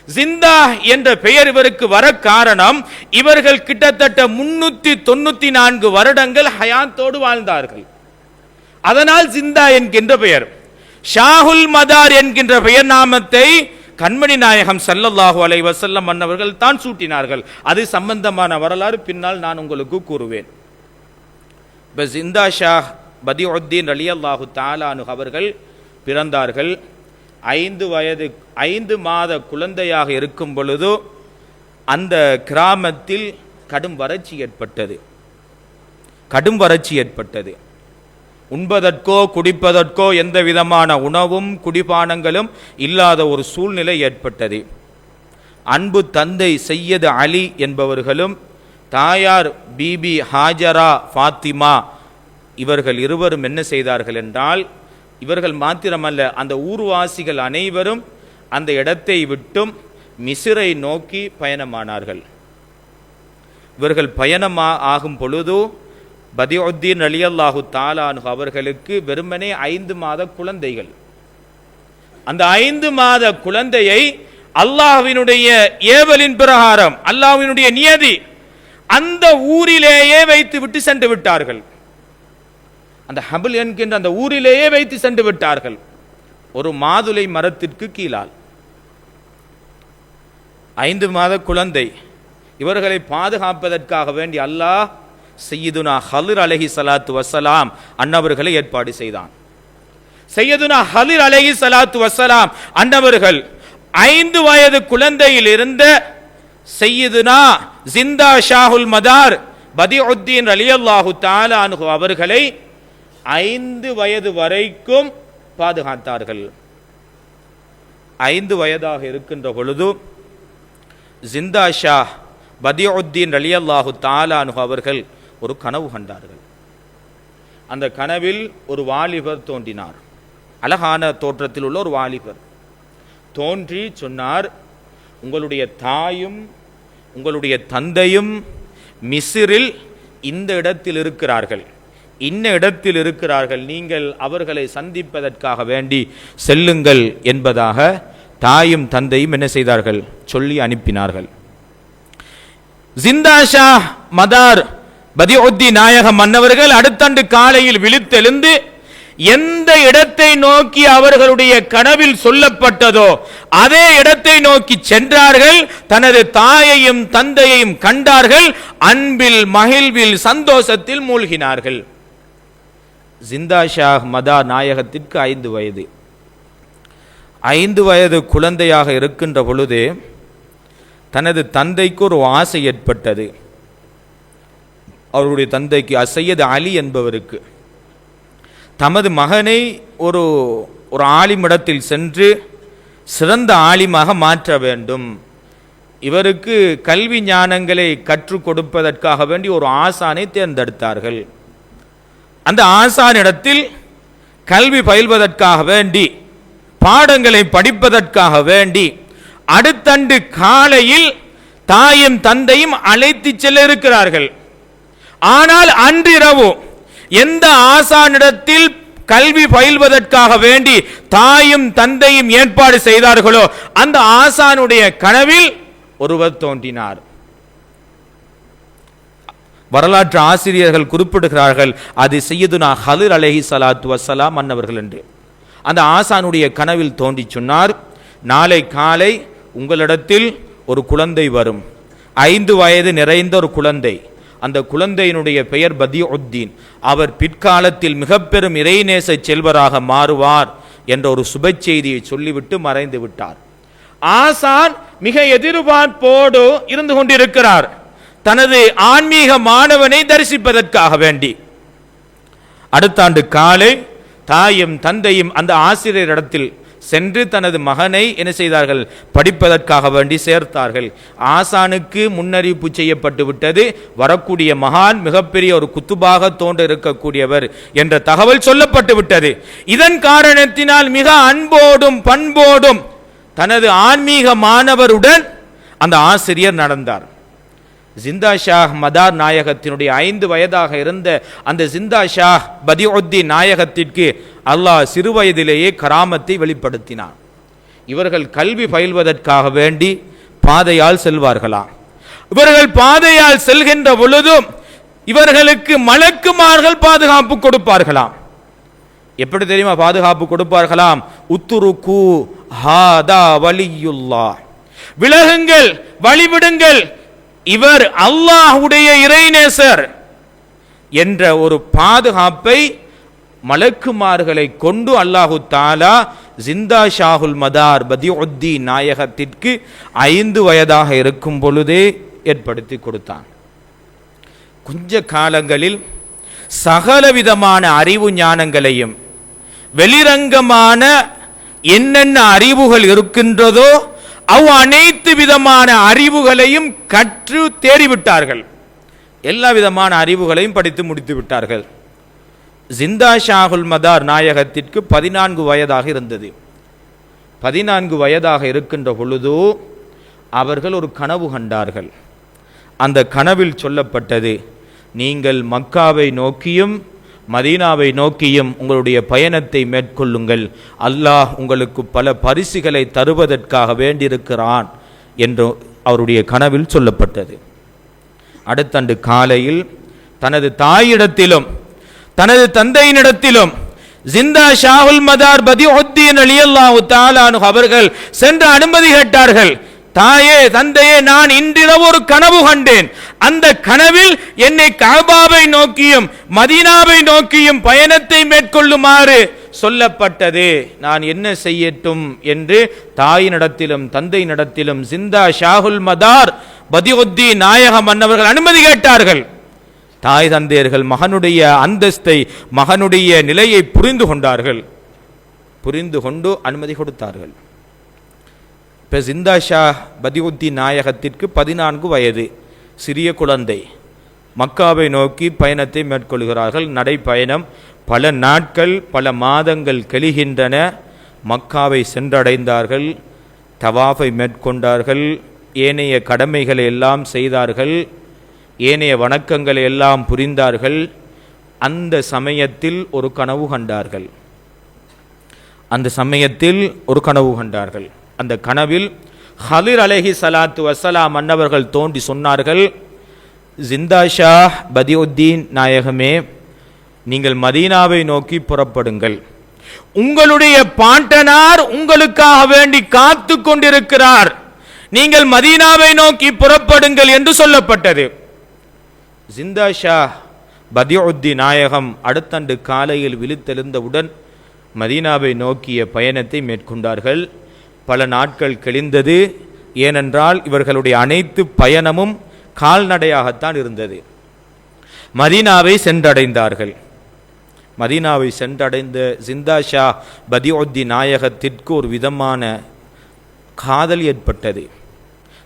ஜிந்தா என்ற பெயர் இவருக்கு வர காரணம், இவர்கள் கிட்டத்தட்ட 394 வருடங்கள் ஹயாத்தோடு வாழ்ந்தார்கள். அதனால் ஜிந்தா என்கின்ற பெயர். ஷாஹுல் மதார் என்கின்ற பெயர் நாமத்தை கண்மணி நாயகம் ஸல்லல்லாஹு அலைஹி வஸல்லம் அன்னவர்கள் தான் சூட்டினார்கள். அது சம்பந்தமான வரலாறு பின்னால் நான் உங்களுக்கு கூறுவேன். ஜிந்தா ஷாஹ் பதியுத்தீன் ரலியல்லாஹு தஆலா அன்ஹு அவர்கள் பிறந்தார்கள். 5 மாத குழந்தையாக இருக்கும் பொழுது அந்த கிராமத்தில் கடும் வறட்சி ஏற்பட்டது. உண்பதற்கோ குடிப்பதற்கோ எந்த விதமான உணவும் குடிபானங்களும் இல்லாத ஒரு சூழ்நிலை ஏற்பட்டது. அன்பு தந்தை சையது அலி என்பவர்களும் தாயார் பிபி ஹாஜரா ஃபாத்திமா இவர்கள் இருவரும் என்ன செய்தார்கள் என்றால், இவர்கள் மாத்திரமல்ல, அந்த ஊர்வாசிகள் அனைவரும் அந்த இடத்தை விட்டும் மிஸ்ரை நோக்கி பயணமானார்கள். இவர்கள் ஆகும் பொழுது பதியுத்தீன் ரலியல்லாஹு தஆலா அன்ஹு அவர்களுக்கு வெறுமனே 5 மாத குழந்தைகள். அந்த 5 மாத குழந்தையை அல்லாஹ்வினுடைய ஏவலின் பிரகாரம், அல்லாஹ்வினுடைய நியதி, அந்த ஊரிலேயே வைத்து விட்டு சென்று விட்டார்கள். அந்த ஹபில் என்கின்ற அந்த ஊரிலேயே வைத்து சென்று விட்டார்கள். ஒரு மாதுளை மரத்திற்கு கீழால் 5 மாத குழந்தை. இவர்களை பாதுகாப்பதற்காக வேண்டி அல்லாஹ் சையதுனா ஹலிர் அலைஹிஸ்ஸலாத்து வஸ்ஸலாம் அன்னவர்களை ஏற்பாடு செய்தான். சையதுனா ஹலிர் அலைஹிஸ்ஸலாத்து வஸ்ஸலாம் அன்னவர்கள் 5 வயது குழந்தையில் இருந்த சையதுனா ஜிந்தா ஷாஹுல் மதார் பதியுத்தீன் ரலியல்லாஹு தஆலா அன்ஹு அவர்களை 5 வயது வரைக்கும் பாதுகாத்தார்கள். 5 வயதாக இருக்கின்ற பொழுது ஜிந்தா ஷாஹ் பதியுத்தீன் ரலியல்லாஹு தஆலா அன்ஹு அவர்கள் ஒரு கனவு கண்டார்கள். அந்த கனவில் ஒரு வாலிபர் தோன்றினார். அழகான தோற்றத்தில் உள்ள ஒரு வாலிபர் தோன்றி சொன்னார், உங்களுடைய தாயும் உங்களுடைய தந்தையும் மிஸ்ரில் இந்த இடத்தில் இருக்கிறார்கள், இன்ன இடத்தில் இருக்கிறார்கள், நீங்கள் அவர்களை சந்திப்பதற்காக வேண்டி செல்லுங்கள் என்பதாக தாயும் தந்தையும் என்ன செய்தார்கள், சொல்லி அனுப்பினார்கள். ஜிந்தா ஷாஹ் மதார் பதியுத்தீன் நாயகம் மன்னவர்கள் அடுத்தண்டு காலையில் விழித்தெழுந்து எந்த இடத்தை நோக்கி அவர்களுடைய கனவில் சொல்லப்பட்டதோ அதே இடத்தை நோக்கி சென்றார்கள். தனது தாயையும் தந்தையையும் கண்டார்கள். அன்பில் மகிழ்வில் சந்தோஷத்தில் மூழ்கினார்கள். ஜிந்தா ஷாஹ் மதார் நாயகத்திற்கு 5 வயது. 5 வயது குழந்தையாக இருக்கின்ற பொழுது தனது தந்தைக்கு ஒரு ஆசை ஏற்பட்டது. அவருடைய தந்தைக்கு சையது அலி என்பவருக்கு தமது மகனை ஒரு ஆலிமிடத்தில் சென்று சிறந்த ஆலிமாக மாற்ற வேண்டும், இவருக்கு கல்வி ஞானங்களை கற்றுக் கொடுப்பதற்காக வேண்டி ஒரு ஆசானை தேர்ந்தெடுத்தார்கள். அந்த ஆசானிடத்தில் கல்வி பயில்வதற்காக வேண்டி, பாடங்களை படிப்பதற்காக வேண்டி அடுத்தண்டு காலையில் தாயும் தந்தையும் அழைத்து செல்ல இருக்கிறார்கள். ஆனால் அன்றிரவு எந்த ஆசானிடத்தில் கல்வி பயில்வதற்காக வேண்டி தாயும் தந்தையும் ஏற்பாடு செய்தார்களோ அந்த ஆசானுடைய கனவில் ஒருவர் தோன்றினார். வரலாற்று ஆசிரியர்கள் குறிப்பிடுகிறார்கள், அது சையதுனா ஹலிர் அலைஹிஸ்ஸலாத்து வஸ்ஸலாம் அன்னவர்கள் என்று. அந்த ஆசானுடைய கனவில் தோன்றி சொன்னார், நாளை காலை உங்களிடத்தில் ஒரு குழந்தை வரும், 5 வயது நிறைந்த ஒரு குழந்தை. அந்த குழந்தையினுடைய பெயர் பதியுத்தீன். அவர் பிற்காலத்தில் மிக பெரும் இறைநேச செல்வராக மாறுவார் என்ற ஒரு சுப செய்தியை சொல்லிவிட்டு மறைந்து விட்டார். ஆசான் மிக எதிர்பார்ப்போடு இருந்து கொண்டிருக்கிறார் தனது ஆன்மீக மாணவனை தரிசிப்பதற்காக வேண்டி. அடுத்த ஆண்டு காலை தாயும் தந்தையும் அந்த ஆசிரியரிடத்தில் சென்று தனது மகனை என்ன செய்தார்கள், படிப்பதற்காக வேண்டி சேர்த்தார்கள். ஆசானுக்கு முன்னறிவிப்பு செய்யப்பட்டு விட்டது, வரக்கூடிய மகான் மிகப்பெரிய ஒரு குத்துபாக தோன்ற இருக்கக்கூடியவர் என்ற தகவல் சொல்லப்பட்டு விட்டது. இதன் காரணத்தினால் மிக அன்போடும் பண்போடும் தனது ஆன்மீக மாணவருடன் அந்த ஆசிரியர் நடந்தார். ஜிந்தா ஷாஹ் மதார் நாயகத்தினுடைய 5 வயதாக இருந்த அந்த ஜிந்தா ஷாஹ் பதியுத்தீன் நாயகத்திற்கு அல்லாஹ் சிறுவயதிலேயே கராமத்தை வெளிப்படுத்தினார். இவர்கள் கல்வி பயில்வதற்காக வேண்டி பாதையால் செல்வார்களாம். இவர்கள் பாதையால் செல்கின்ற பொழுதும் இவர்களுக்கு மலக்குமார்கள் பாதுகாப்பு கொடுப்பார்களாம். எப்படி தெரியுமா பாதுகாப்பு கொடுப்பார்களாம்? உத்துருக்கு ஹாதா வலியுல்லாஹ், விலகுங்கள், வழிவிடுங்கள், இவர் அல்லாஹ்வுடைய இறைநேசர் என்ற ஒரு பாதுகாப்பை மலக்குமார்களை கொண்டு அல்லாஹு தஆலா ஜிந்தா ஷாஹுல் மதார் பதியுத்தீன் நாயகத்திற்கு 5 வயதாக இருக்கும் பொழுதே ஏற்படுத்தி கொடுத்தான். கொஞ்ச காலங்களில் சகலவிதமான அறிவு ஞானங்களையும் வெளிரங்கமான என்னென்ன அறிவுகள் இருக்கின்றதோ அனைத்து விதமான அறிவுகளையும் கற்று தேறிவிட்டார்கள். எல்லா விதமான அறிவுகளையும் படித்து முடித்து விட்டார்கள். ஜிந்தா ஷாஹுல் மதார் நாயகத்திற்கு 14 வயதாக இருந்தது. 14 வயதாக இருக்கின்ற பொழுது அவர்கள் ஒரு கனவு கண்டார்கள். அந்த கனவில் சொல்லப்பட்டது, நீங்கள் மக்காவை நோக்கியும் மதீனாவை நோக்கியும் உங்களுடைய பயணத்தை மேற்கொள்ளுங்கள், அல்லாஹ் உங்களுக்கு பல பரிசுகளை தருவதற்காக வேண்டியிருக்கிறான் என்று அவருடைய கனவில் சொல்லப்பட்டது. அடுத்தண்டு காலையில் தனது தாயிடத்திலும் தனது தந்தையினிடத்திலும் ஜிந்தா ஷாஹுல் மதார் பதியுத்தீன் ரலியல்லாஹு தஆலா அன்ஹு அவர்கள் சென்று அனுமதி கேட்டார்கள். தாயே, தந்தையே, நான் இன்றிரவு ஒரு கனவு கண்டேன். அந்த கனவில் என்னை கஅபாவை நோக்கியும் மதீனாவை நோக்கியும் பயணத்தை மேற்கொள்ளுமாறு சொல்லப்பட்டது. நான் என்ன செய்யட்டும் என்று தாயினிடத்திலும் தந்தையினிடத்திலும் ஜிந்தா ஷாஹுல் மதார் பதியுத்தீன் நாயகம் அன்னவர்கள் அனுமதி கேட்டார்கள். தாய் தந்தையர்கள் மகனுடைய அந்தஸ்தை, மகனுடைய நிலையை புரிந்து கொண்டார்கள். புரிந்து கொண்டு அனுமதி கொடுத்தார்கள். இப்போ ஜிந்தா ஷா பதியுத்தீன் நாயகத்திற்கு 14 வயது, சிறிய குழந்தை. மக்காவை நோக்கி பயணத்தை மேற்கொள்கிறார்கள். நடைப்பயணம் பல நாட்கள் பல மாதங்கள் கழிகின்றன. மக்காவை சென்றடைந்தார்கள். தவாஃபை மேற்கொண்டார்கள். ஏனைய கடமைகளை எல்லாம் செய்தார்கள். ஏனைய வணக்கங்களை எல்லாம் புரிந்தார்கள். அந்த சமயத்தில் ஒரு கனவு கண்டார்கள். அந்த கனவில் ஹலிர் அலைஹி ஸலாத்து வஸ்ஸலாம் அன்னவர்கள் தோன்றி சொன்னார்கள், ஜிந்தா ஷா பதியுத்தீன் நாயகமே, நீங்கள் மதீனாவை நோக்கி புறப்படுங்கள். உங்களுடைய பாட்டனார் உங்களுக்காக வேண்டி காத்து கொண்டிருக்கிறார். நீங்கள் மதீனாவை நோக்கி புறப்படுங்கள் என்று சொல்லப்பட்டது. ஜிந்தா ஷா பதியுத்தீன் நாயகம் அடுத்தண்டு காலையில் விழித்தெழுந்தவுடன் மதீனாவை நோக்கிய பயணத்தை மேற்கொண்டார்கள். பல நாட்கள் கழிந்தது. ஏனென்றால் இவர்களுடைய அனைத்து பயணமும் கால்நடையாகத்தான் இருந்தது. மதீனாவை சென்றடைந்தார்கள். மதீனாவை சென்றடைந்த ஜிந்தா ஷா பதியுத்தீன் நாயகத்திற்கு ஒரு விதமான காதல் ஏற்பட்டது.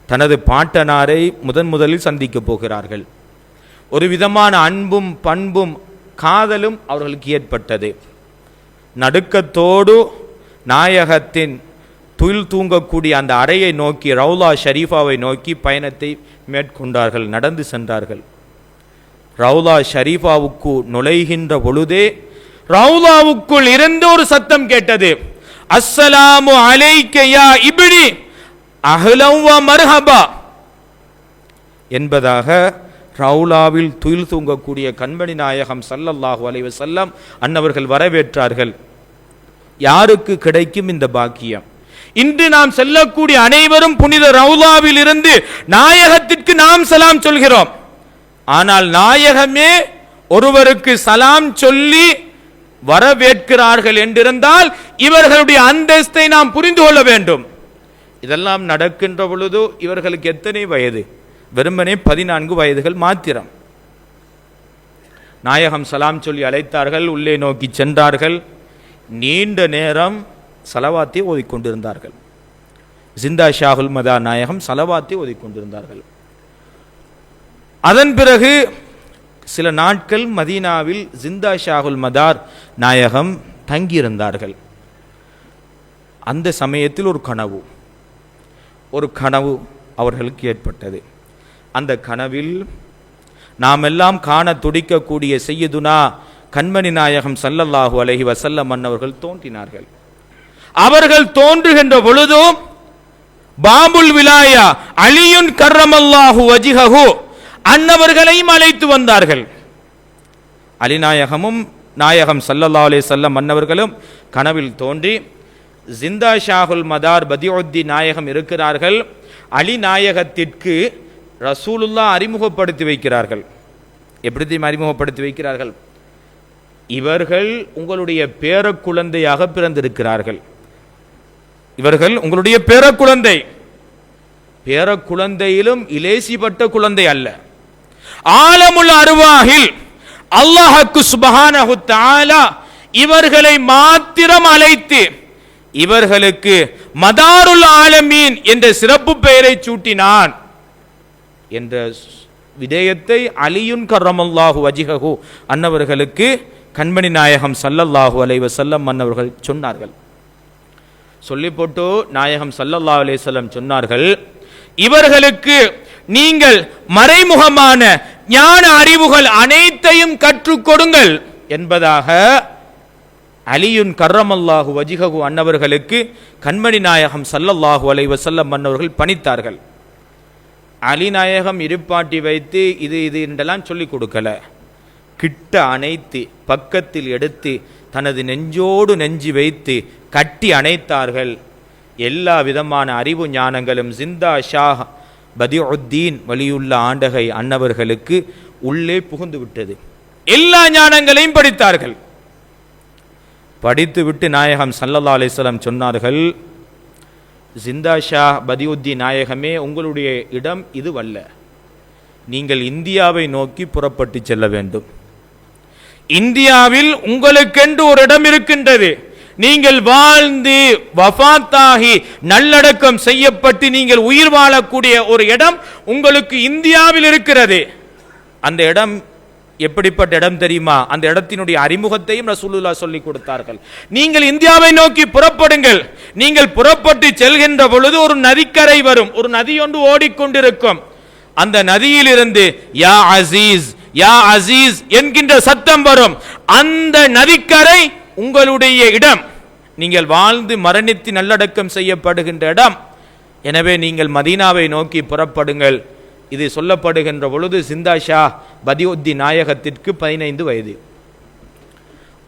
தனது பாட்டனாரை முதலில் சந்திக்கப் போகிறார்கள். ஒரு விதமான அன்பும் பண்பும் காதலும் அவர்களுக்கு ஏற்பட்டது. நடுக்கத்தோடு நாயகத்தின் துயில் தூங்கக்கூடிய அந்த அறையை நோக்கி, ரவுலா ஷரீஃபாவை நோக்கி பயணத்தை மேற்கொண்டார்கள். நடந்து சென்றார்கள். ரவுலா ஷரீஃபாவுக்கு நுழைகின்ற பொழுதே ரவுலாவுக்குள் இருந்து ஒரு சத்தம் கேட்டது, அஸ்ஸலாமு அலைக்க யா இப்னி அஹ்லன் வ மர்ஹபா என்பதாக ரவுலாவில் துயில் தூங்கக்கூடிய கண்மணி நாயகம் ஸல்லல்லாஹு அலைஹி வஸல்லம் அன்னவர்கள் வரவேற்றார்கள். யாருக்கு கிடைக்கும் இந்த பாக்கியம்? இன்று நாம் செல்லக்கூடிய அனைவரும் புனித ரவுலாவில் இருந்து நாயகத்திற்கு நாம் சலாம் சொல்கிறோம். ஆனால் நாயகமே ஒருவருக்கு சலாம் சொல்லி வரவேற்கிறார்கள் என்றிருந்தால் இவர்களுடைய அந்தஸ்தை நாம் புரிந்து கொள்ள வேண்டும். இதெல்லாம் நடக்கின்ற பொழுது இவர்களுக்கு எத்தனை வயது? வெறுமனே 14 வயதுகள் மாத்திரம். நாயகம் சலாம் சொல்லி அழைத்தார்கள். உள்ளே நோக்கி சென்றார்கள். நீண்ட நேரம் சலவாத்தை ஓதிக்கொண்டிருந்தார்கள். ஜிந்தா ஷாஹுல் மதார் நாயகம் சலவாத்தை ஓதிக்கொண்டிருந்தார்கள். அதன் பிறகு சில நாட்கள் மதீனாவில் ஜிந்தா ஷாஹுல் மதார் நாயகம் தங்கியிருந்தார்கள். அந்த சமயத்தில் ஒரு கனவு அவர்களுக்கு ஏற்பட்டது. அந்த கனவில் நாம் எல்லாம் காண துடிக்கக்கூடிய சையதுனா கண்மணி நாயகம் ஸல்லல்லாஹு அலைஹி வஸல்லம் அன்னவர்கள் தோன்றினார்கள். அவர்கள் தோன்றுகின்ற பொழுதும் பாபுல் விலாயா அலியுன் கர்ரமல்லாஹு வஜ்ஹஹு அன்னவர்களையும் அழைத்து வந்தார்கள். அலிநாயகமும் நாயகம் ஸல்லல்லாஹு அலைஹி வஸல்லம் அன்னவர்களும் கனவில் தோன்றி, ஜிந்தா ஷாஹுல் மதார் பதியுத்தீன் நாயகம் இருக்கிறார்கள். அலி நாயகத்திற்கு ரசூலுல்லாஹ் அறிமுகப்படுத்தி வைக்கிறார்கள். எப்படி அறிமுகப்படுத்தி வைக்கிறார்கள்? இவர்கள் உங்களுடைய பேர குழந்தையாக பிறந்திருக்கிறார்கள். இவர்கள் உங்களுடைய பேரக்குழந்தை. பேரக்குழந்தையிலும் இலேசிப்பட்ட குழந்தை அல்ல. ஆலமுல் அர்வாஹில் அல்லாஹ்வுக்கு சுப்ஹானஹு தஆலா இவர்களை மாத்திரம் அழைத்து இவர்களுக்கு மதாருல் ஆலமீன் என்ற சிறப்பு பெயரை சூட்டினான் என்ற விடயத்தை அலியுன் கர்ரமல்லாஹு வஜ்ஹஹு அன்னவர்களுக்கு கண்மணி நாயகம் ஸல்லல்லாஹு அலைஹி வஸல்லம் அன்னவர்கள் சொன்னார்கள். சொல்லி போட்டு நாயகம் ஸல்லல்லாஹு அலைஹி வஸல்லம் சொன்னார்கள், இவர்களுக்கு நீங்கள் மறைமுகமான ஞான அறிவுகள் அனைத்தையும் கற்றுக் கொடுங்கள் என்பதாக அலியுன் கர்ரமல்லாஹு வஜ்ஹஹு அன்னவர்களுக்கு கண்மணி நாயகம் ஸல்லல்லாஹு அலைஹி வஸல்லம் அன்னவர்கள் பணித்தார்கள். அலி நாயகம் இருப்பாட்டி வைத்து இது என்றெல்லாம் சொல்லிக் கொடுக்கல. கிட்ட அணைத்து பக்கத்தில் எடுத்து தனது நெஞ்சோடு நெஞ்சி வைத்து கட்டி அணைத்தார்கள். எல்லா விதமான அறிவு ஞானங்களும் ஜிந்தா ஷாஹ் பதியுத்தீன் வலியுள்ள ஆண்டகை அன்னவர்களுக்கு உள்ளே புகுந்து விட்டது. எல்லா ஞானங்களையும் படித்தார்கள். படித்துவிட்டு நாயகம் ஸல்லல்லாஹு அலைஹி வஸல்லம் சொன்னார்கள், ஜிந்தா ஷாஹ் பதியுத்தீன் நாயகமே, உங்களுடைய இடம் இதுவல்ல. நீங்கள் இந்தியாவை நோக்கி புறப்பட்டு செல்ல வேண்டும். இந்தியாவில் உங்களுக்கென்று ஒரு இடம் இருக்கின்றது. நீங்கள் வாழ்ந்து வஃபாத்தாகி நல்லடக்கம் செய்யப்பட்டு நீங்கள் உயிர் வாழக்கூடிய ஒரு இடம் உங்களுக்கு இந்தியாவில் இருக்கிறது. அந்த இடம் எப்படிப்பட்ட இடம் தெரியுமா? அந்த இடத்தினுடைய அறிமுகத்தையும் ரசூலுல்லாஹ் சொல்லி கொடுத்தார்கள். நீங்கள் இந்தியாவை நோக்கி புறப்படுங்கள். நீங்கள் புறப்பட்டு செல்கின்ற பொழுது ஒரு நதிக்கரை வரும். ஒரு நதி ஒன்று ஓடிக்கொண்டிருக்கும். அந்த நதியிலிருந்து யா அசீஸ் யா அசீஸ் என்கின்ற சத்தம் வரும். அந்த நதிக்கரை உங்களுடைய இடம். நீங்கள் வாழ்ந்து மரணித்து நல்லடக்கம் செய்யப்படுகின்ற இடம். எனவே நீங்கள் மதீனாவை நோக்கி புறப்படுங்கள். இது சொல்லப்படுகின்ற பொழுது ஜிந்தா ஷாஹ் பதியுத்தீன் நாயகத்திற்கு 15 வயது.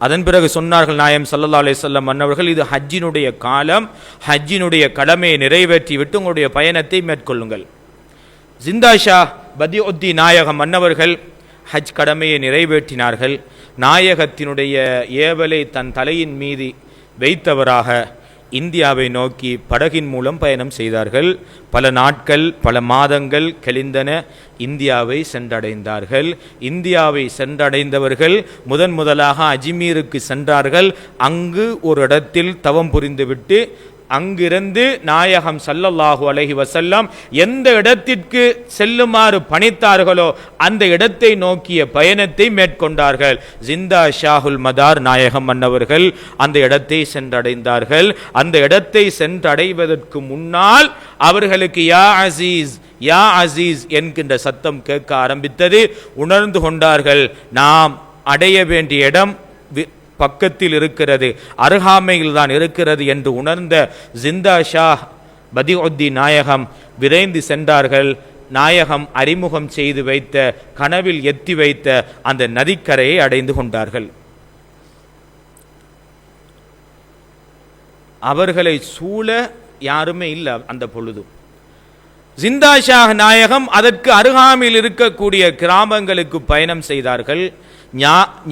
அதன் பிறகு சொன்னார்கள் நாயம் ஸல்லல்லாஹு அலைஹி வஸல்லம் அன்னவர்கள், இது ஹஜ்ஜினுடைய காலம். ஹஜ்ஜினுடைய கடமையை நிறைவேற்றி விட்டு உங்களுடைய பயணத்தை மேற்கொள்ளுங்கள். ஜிந்தா ஷாஹ் பதியுத்தீன் நாயகம் அன்னவர்கள் ஹஜ் கடமையை நிறைவேற்றினார்கள். நாயகத்தினுடைய ஏவலை தன் தலையின் மீது வைத்தவராக இந்தியாவை நோக்கி படகின் மூலம் பயணம் செய்தார்கள். பல நாட்கள் பல மாதங்கள் கழிந்தன. இந்தியாவை சென்றடைந்தார்கள். இந்தியாவை சென்றடைந்தவர்கள் முதலாக அஜ்மீருக்கு சென்றார்கள். அங்கு ஒரு இடத்தில் தவம் புரிந்துவிட்டு அங்கிருந்து நாயகம் ஸல்லல்லாஹு அலைஹி வஸல்லம் எந்த இடத்திற்கு செல்லுமாறு பணித்தார்களோ அந்த இடத்தை நோக்கிய பயணத்தை மேற்கொண்டார்கள். ஜிந்தா ஷாஹுல் மதார் நாயகம் அன்னவர்கள் அந்த இடத்தை சென்றடைந்தார்கள். அந்த இடத்தை சென்றடைவதற்கு முன்னால் அவர்களுக்கு யா அசீஸ் யா அசீஸ் என்கின்ற சத்தம் கேட்க ஆரம்பித்தது. உணர்ந்து கொண்டார்கள், நாம் அடைய வேண்டிய இடம் பக்கத்தில் இருக்கிறது, அருகாமையில் தான் இருக்கிறது என்று உணர்ந்த ஜிந்தா ஷாஹ் பதியுத்தீன் நாயகம் விரைந்து சென்றார்கள். நாயகம் அறிமுகம் செய்து வைத்த கனவில் எத்தி வைத்த அந்த நதிக்கரையை அடைந்து கொண்டார்கள். அவர்களை சூழ யாருமே இல்லை. அந்த பொழுது ஜிந்தா ஷாஹ் நாயகம் அதற்கு அருகாமையில் இருக்கக்கூடிய கிராமங்களுக்கு பயணம் செய்தார்கள்.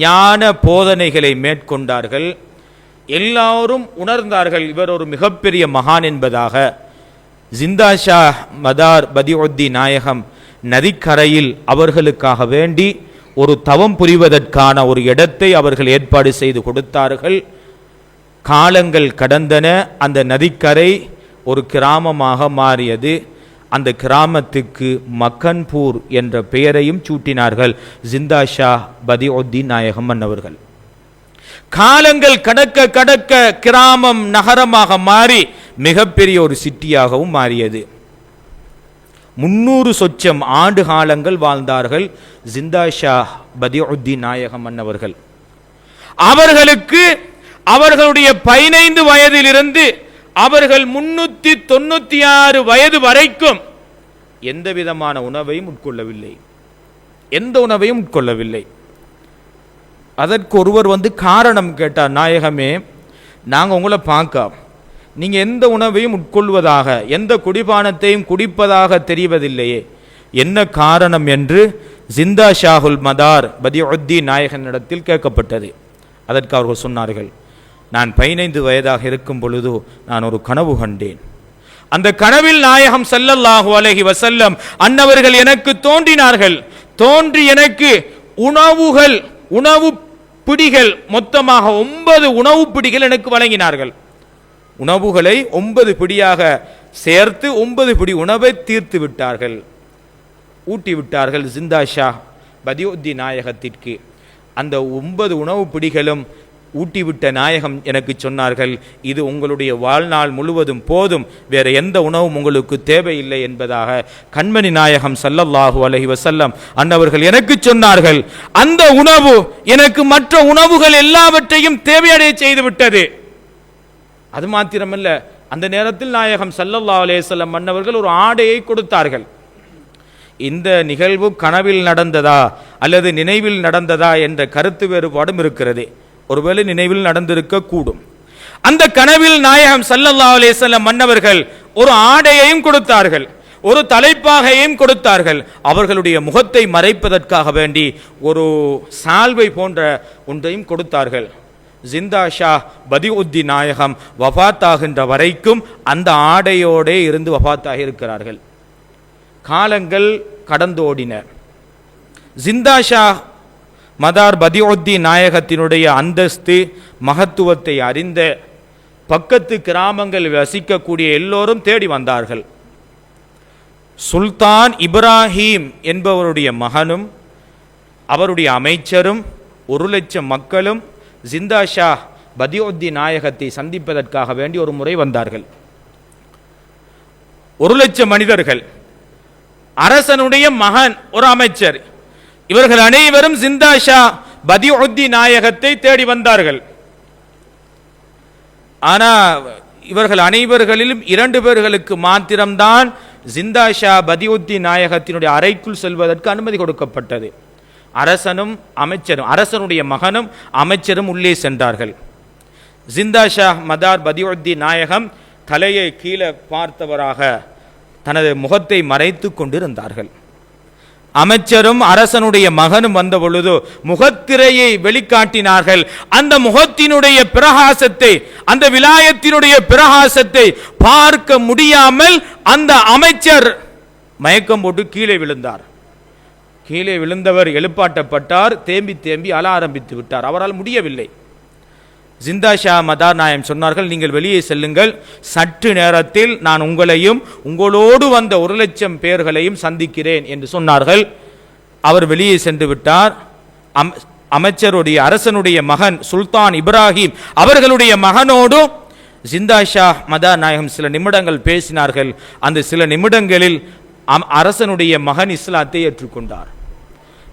ஞான போதனைகளை மேற்கொண்டார்கள். எல்லாரும் உணர்ந்தார்கள் இவர் ஒரு மிகப்பெரிய மகான் என்பதாக. ஜிந்தா ஷாஹ் மதார் பதியுத்தீன் நாயகம் நதிக்கரையில் அவர்களுக்காக வேண்டி ஒரு தவம் புரிவதற்கான ஒரு இடத்தை அவர்கள் ஏற்பாடு செய்து கொடுத்தார்கள். காலங்கள் கடந்தன. அந்த நதிக்கரை ஒரு கிராமமாக மாறியது. அந்த கிராமத்துக்கு மக்கன்பூர் என்ற பெயரையும் சூட்டினார்கள் ஜிந்தா ஷாஹ் பதியுத்தீன் நாயகம் அன்னவர்கள். காலங்கள் கடக்க கடக்க கிராமம் நகரமாக மாறி மிகப்பெரிய ஒரு சிட்டியாகவும் மாறியது. 300 சொச்சம் ஆண்டு காலங்கள் வாழ்ந்தார்கள் ஜிந்தா ஷாஹ் பதியுத்தீன் நாயகம் அன்னவர்கள். அவர்களுக்கு அவர்களுடைய 15 வயதிலிருந்து அவர்கள் 396 வயது வரைக்கும் எந்த விதமான உணவையும் உட்கொள்ளவில்லை. எந்த உணவையும் உட்கொள்ளவில்லை. அதற்கு ஒருவர் காரணம் கேட்டார், நாயகமே, நாங்கள் உங்களை பார்க்க நீங்கள் எந்த உணவையும் உட்கொள்வதாக எந்த குடிபானத்தையும் குடிப்பதாக தெரிவதில்லையே, என்ன காரணம் என்று ஜிந்தா ஷாஹுல் மதார் பதியுத்தீன் நாயகனிடத்தில் கேட்கப்பட்டது. அதற்கு அவர்கள் சொன்னார்கள், நான் 15 வயதாக இருக்கும் பொழுது நான் ஒரு கனவு கண்டேன். அந்த கனவில் நாயகம் ஸல்லல்லாஹு அலைஹி வஸல்லம் அன்னவர்கள் எனக்கு தோன்றினார்கள். தோன்றி எனக்கு உணவு பிடிகள் மொத்தமாக 9 உணவு பிடிகள் எனக்கு வழங்கினார்கள். உணவுகளை 9 பிடியாக சேர்த்து 9 பிடி உணவை தீர்த்து விட்டார்கள், ஊட்டி விட்டார்கள் ஜிந்தா ஷா பதியுத்தீன் நாயகத்திற்கு. அந்த 9 உணவு பிடிகளும் ஊட்டிவிட்ட நாயகம் எனக்கு சொன்னார்கள், இது உங்களுடைய வாழ்நாள் முழுவதும் போதும், வேற எந்த உணவும் உங்களுக்கு தேவையில்லை என்பதாக கண்மணி நாயகம் ஸல்லல்லாஹு அலைஹி வஸல்லம் அன்னவர்கள் எனக்கு சொன்னார்கள். அந்த உணவு எனக்கு மற்ற உணவுகள் எல்லாவற்றையும் தேவையடைய செய்து விட்டது. அது மாத்திரமல்ல, அந்த நேரத்தில் நாயகம் ஸல்லல்லாஹு அலைஹி வஸல்லம் அன்னவர்கள் ஒரு ஆடையை கொடுத்தார்கள். இந்த நிகழ்வு கனவில் நடந்ததா அல்லது நினைவில் நடந்ததா என்ற கருத்து வேறுபாடும் இருக்கிறது. ஒருவேளை நினைவில் நடந்திருக்க கூடும். அந்த கனவில் நாயகம் ஸல்லல்லாஹு அலைஹி வஸல்லம் மன்னவர்கள் ஒரு ஆடையையும் கொடுத்தார்கள், ஒரு தலைப்பாகையும் கொடுத்தார்கள். அவர்களுடைய முகத்தை மறைப்பதற்காக வேண்டி ஒரு சால்வை போன்ற ஒன்றையும் கொடுத்தார்கள். ஜிந்தா ஷா பதியுத்தீன் நாயகம் வஃபாத்தாகின்ற வரைக்கும் அந்த ஆடையோடே இருந்து வஃபாத்தாகி இருக்கிறார்கள். காலங்கள் கடந்தோடின. ஜிந்தா ஷா மதார் பதியுத்தீன் நாயகத்தினுடைய அந்தஸ்து மகத்துவத்தை அறிந்த பக்கத்து கிராமங்கள் வசிக்கக்கூடிய எல்லோரும் தேடி வந்தார்கள். சுல்தான் இப்ராஹிம் என்பவருடைய மகனும் அவருடைய அமைச்சரும் 1,00,000 மக்களும் ஜிந்தா ஷா பதியுத்தீன் நாயகத்தை சந்திப்பதற்காக வேண்டி ஒரு முறை வந்தார்கள். 1,00,000 மனிதர்கள், அரசனுடைய மகன், ஒரு அமைச்சர், இவர்கள் அனைவரும் ஜிந்தா ஷா பதியுத்தீன் நாயகத்தை தேடி வந்தார்கள். ஆனால் இவர்கள் அனைவர்களிலும் 2 பேர்களுக்கு மாத்திரம்தான் ஜிந்தா ஷா பதியுத்தீன் நாயகத்தினுடைய அறைக்குள் செல்வதற்கு அனுமதி கொடுக்கப்பட்டது. அரசனும் அமைச்சரும், அரசனுடைய மகனும் அமைச்சரும் உள்ளே சென்றார்கள். ஜிந்தா ஷா மதார் பதியுத்தீன் நாயகம் தலையை கீழே பார்த்தவராக தனது முகத்தை மறைத்து கொண்டிருந்தார்கள். அமைச்சரும் அரசனுடைய மகனும் வந்த பொழுது முகத்திரையை வெளிக்காட்டினார்கள். அந்த முகத்தினுடைய பிரகாசத்தை, அந்த விலாயத்தினுடைய பிரகாசத்தை பார்க்க முடியாமல் அந்த அமைச்சர் மயக்கம் போட்டு கீழே விழுந்தார். கீழே விழுந்தவர் எழுப்பாட்டப்பட்டார். தேம்பி தேம்பி அழ ஆரம்பித்து விட்டார். அவரால் முடியவில்லை. ஜிந்தா ஷா மதார் நாயம் சொன்னார்கள், நீங்கள் வெளியே செல்லுங்கள், சற்று நேரத்தில் நான் உங்களையும் உங்களோடு வந்த 1,00,000 பேர்களையும் சந்திக்கிறேன் என்று சொன்னார்கள். அவர் வெளியே சென்று விட்டார். அமைச்சருடைய அரசனுடைய மகன் சுல்தான் இப்ராஹிம் அவர்களுடைய மகனோடு ஜிந்தா ஷா மதார் நாயகம் சில நிமிடங்கள் பேசினார்கள். அந்த சில நிமிடங்களில் அரசனுடைய மகன் இஸ்லாத்தை ஏற்றுக்கொண்டார்.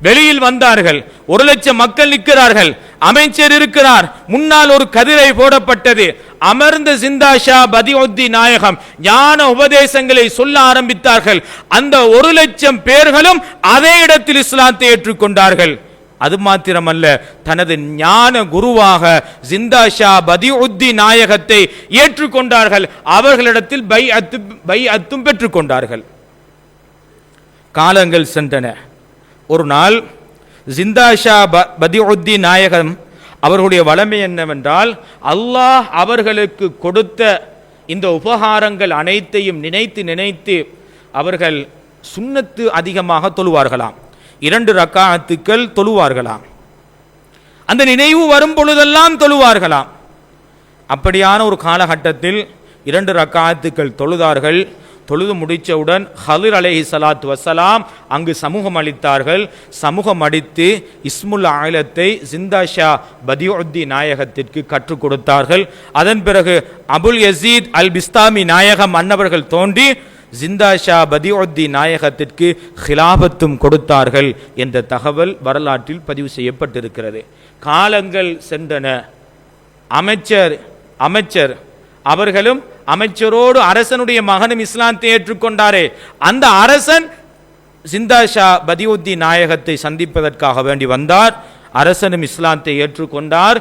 வெளியில் வந்தார்கள். 1,00,000 மக்கள் நிற்கிறார்கள். அமைச்சர் இருக்கிறார். முன்னால் ஒரு கதிரை போடப்பட்டது. அமர்ந்த ஜிந்தா ஷா பதியுத்தீன் நாயகம் ஞான உபதேசங்களை சொல்ல ஆரம்பித்தார்கள். அந்த 1,00,000 பேர்களும் அதே இடத்தில் இஸ்லாத்தை ஏற்றுக்கொண்டார்கள். அது மாத்திரமல்ல, தனது ஞான குருவாக ஜிந்தா ஷா பதியுத்தீன் நாயகத்தை ஏற்றுக்கொண்டார்கள். அவர்களிடத்தில் பைஅத்தும் பெற்றுக்கொண்டார்கள். காலங்கள் சென்றன. ஒரு நாள் ஜிந்தா ஷா பதியுத்தீன் நாயகம் அவர்களுடைய வளமை என்னவென்றால், அல்லாஹ் அவர்களுக்கு கொடுத்த இந்த உபகாரங்கள் அனைத்தையும் நினைத்து நினைத்து அவர்கள் சுன்னத்து அதிகமாக தொழுவார்களாம். 2 ரக்காத்துக்கள் தொழுவார்களாம். அந்த நினைவு வரும் பொழுதெல்லாம் தொழுவார்களாம். அப்படியான ஒரு காலகட்டத்தில் 2 ரக்காத்துக்கள் தொழுதார்கள். தொழுது முடித்தவுடன் ஹலிர் அலைஹி ஸலாத்து வஸ்ஸலாம் அங்கு சமூகம் அளித்தார்கள். சமூகம் அளித்து இஸ்முல் ஆலத்தை ஜிந்தா ஷா பதியுத்தீன் நாயகத்திற்கு கற்றுக் கொடுத்தார்கள். அதன் பிறகு அபுல் யசீத் அல் பிஸ்தாமி நாயகம் அன்னவர்கள் தோன்றி ஜிந்தா ஷா பதியுத்தீன் நாயகத்திற்கு ஹிலாபத்தும் கொடுத்தார்கள் என்ற தகவல் வரலாற்றில் பதிவு செய்யப்பட்டிருக்கிறது. காலங்கள் சென்றன. அமைச்சர் அவர்களும் அமைச்சரோடு அரசனுடைய மகனும் இஸ்லாத்தை ஏற்றுக்கொண்டாரே, அந்த அரசன் ஜிந்தா ஷா பதியுத்தீன் நாயகத்தை சந்திப்பதற்காக வேண்டி வந்தார். அரசனும் இஸ்லாத்தை ஏற்றுக்கொண்டார்.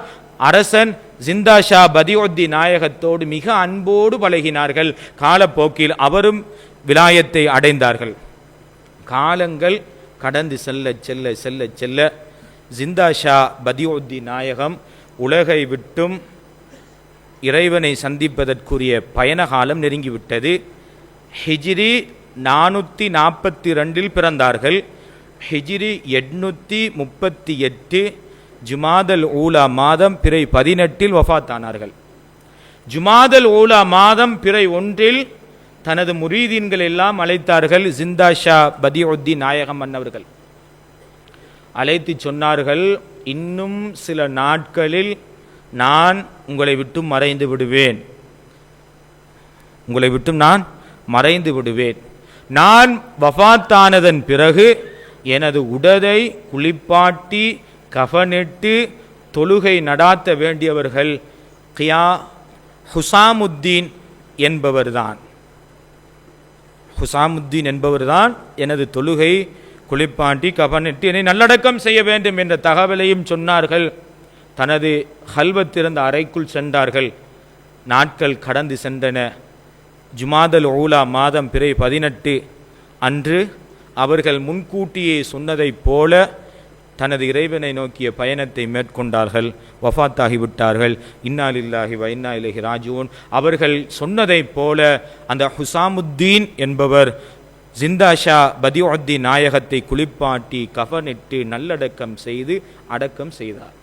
அரசன் ஜிந்தா ஷா பதியுத்தீன் நாயகத்தோடு மிக அன்போடு பழகினார்கள். காலப்போக்கில் அவரும் விலாயத்தை அடைந்தார்கள். காலங்கள் கடந்து செல்ல செல்ல செல்ல செல்ல ஜிந்தா ஷா பதியுத்தீன் நாயகம் உலகை விட்டும் இறைவனை சந்திப்பதற்குரிய பயண காலம் நெருங்கிவிட்டது. ஹிஜ்ரி 442 பிறந்தார்கள். ஹிஜ்ரி 838 ஜுமாதல் ஊலா மாதம் பிறை 18 வஃபாத்தானார்கள். ஜுமாதல் ஊலா மாதம் பிறை 1 தனது முரீதீன்கள் எல்லாம் அழைத்தார்கள். ஜிந்தா ஷா பதியுத்தீன் நாயகம் அன்னவர்கள் அழைத்து சொன்னார்கள், இன்னும் சில நாட்களில் நான் உங்களை விட்டு மறைந்து விடுவேன். உங்களை விட்டும் நான் மறைந்து விடுவேன். நான் வஃபாத்தானதன் பிறகு எனது உடலை குளிப்பாட்டி கஃனிட்டு தொழுகை நடாத்த வேண்டியவர்கள் ஹுசாமுத்தீன் என்பவர்தான். ஹுசாமுத்தீன் என்பவர்தான் எனது தொழுகை குளிப்பாட்டி கஃனிட்டு என்னை நல்லடக்கம் செய்ய வேண்டும் என்ற தகவலையும் சொன்னார்கள். தனது ஹல்வத்திருந்த அறைக்குள் சென்றார்கள். நாட்கள் கடந்து சென்றன. ஜுமாதல் ஊலா மாதம் பிறை 18 அன்று அவர்கள் முன்கூட்டியே சொன்னதைப் போல தனது இறைவனை நோக்கிய பயணத்தை மேற்கொண்டார்கள். வஃபாத்தாகிவிட்டார்கள். இன்னா லில்லாஹி வ இன்னா இலைஹி ராஜிஊன். அவர்கள் சொன்னதைப் போல அந்த ஹுசாமுத்தீன் என்பவர் ஜிந்தா ஷா பதியுத்தீன் நாயகத்தை குளிப்பாட்டி கஃனிட்டு நல்லடக்கம் செய்து அடக்கம் செய்தார்.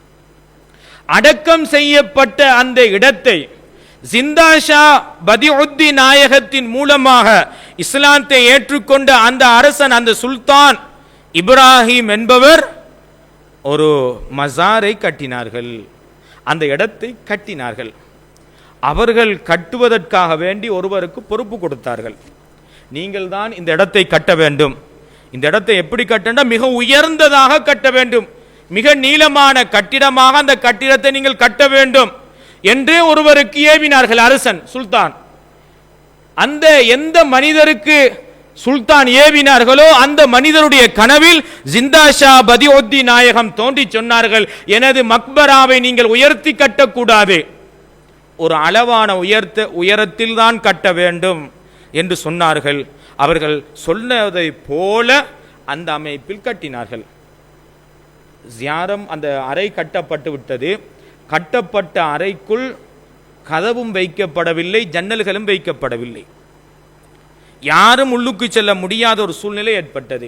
அடக்கம் செய்யப்பட்ட அந்த இடத்தை ஜிந்தா ஷா பதியுத்தீன் நாயகத்தின் மூலமாக இஸ்லாத்தை ஏற்றுக்கொண்ட அந்த அரசன், அந்த சுல்தான் இப்ராஹிம் என்பவர் ஒரு மசாரை கட்டினார்கள். அந்த இடத்தை கட்டினார்கள். அவர்கள் கட்டுவதற்காக வேண்டி ஒருவருக்கு பொறுப்பு கொடுத்தார்கள். நீங்கள் தான் இந்த இடத்தை கட்ட வேண்டும். இந்த இடத்தை எப்படி கட்ட? மிக உயர்ந்ததாக கட்ட வேண்டும். மிக நீளமான கட்டிடமாக அந்த கட்டிடத்தை நீங்கள் கட்ட வேண்டும் என்று ஒருவருக்கு ஏவினார்கள் அரசன், சுல்தான். அந்த எந்த மனிதருக்கு சுல்தான் ஏவினார்களோ அந்த மனிதருடைய கனவில் ஜிந்தா ஷா பதியுத்தீன் நாயகம் தோன்றி சொன்னார்கள், எனது மக்பராவை நீங்கள் உயர்த்தி கட்டக்கூடாது, ஒரு அளவான உயரத்தில் தான் கட்ட வேண்டும் என்று சொன்னார்கள். அவர்கள் சொன்னதை போல அந்த அமைப்பில் கட்டினார்கள். ஜியாரம் அந்த அறை கட்டப்பட்டு விட்டது. கட்டப்பட்ட அறைக்குள் கதவும் வைக்கப்படவில்லை, ஜன்னல்களும் வைக்கப்படவில்லை. யாரும் உள்ளுக்கு செல்ல முடியாத ஒரு சூழ்நிலை ஏற்பட்டது.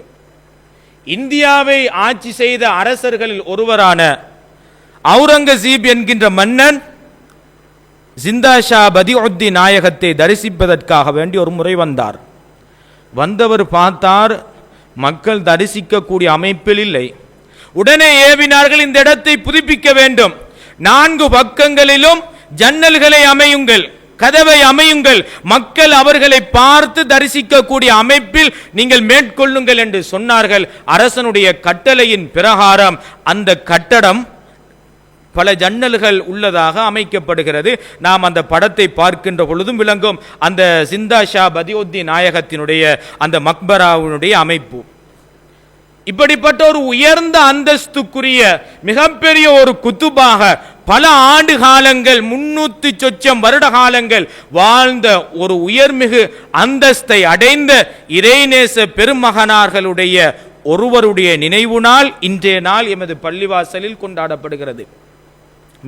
இந்தியாவை ஆட்சி செய்த அரசர்களில் ஒருவரான அவுரங்கசீப் என்கின்ற மன்னன் ஜிந்தா ஷா பதியுத்தீன் நாயகத்தை தரிசிப்பதற்காக வேண்டி ஒரு முறை வந்தார். வந்தவர் பார்த்தார், மக்கள் தரிசிக்கக்கூடிய அமைப்பில் இல்லை. உடனே ஏவினார்கள், இந்த இடத்தை புதுப்பிக்க வேண்டும், 4 பக்கங்களிலும் ஜன்னல்களை அமையுங்கள், கதவை அமையுங்கள், மக்கள் அவர்களை பார்த்து தரிசிக்கக்கூடிய அமைப்பில் நீங்கள் மேற்கொள்ளுங்கள் என்று சொன்னார்கள். அரசனுடைய கட்டளையின் பிரகாரம் அந்த கட்டடம் பல ஜன்னல்கள் உள்ளதாக அமைக்கப்படுகிறது. நாம் அந்த படத்தை பார்க்கின்ற பொழுதும் விளங்கும் அந்த ஜிந்தா ஷா பதியுத்தீன் நாயகத்தினுடைய அந்த மக்பராவினுடைய அமைப்பு. இப்படிப்பட்ட ஒரு உயர்ந்த அந்தஸ்துக்குரிய மிகப்பெரிய ஒரு குத்துபாக பல ஆண்டு காலங்கள் 300 சொச்சம் வருட காலங்கள் வாழ்ந்த ஒரு உயர்மிகு அந்தஸ்தை அடைந்த இறைநேச பெருமகனார்களுடைய ஒருவருடைய நினைவு நாள் இன்றைய நாள் எமது பள்ளிவாசலில் கொண்டாடப்படுகிறது.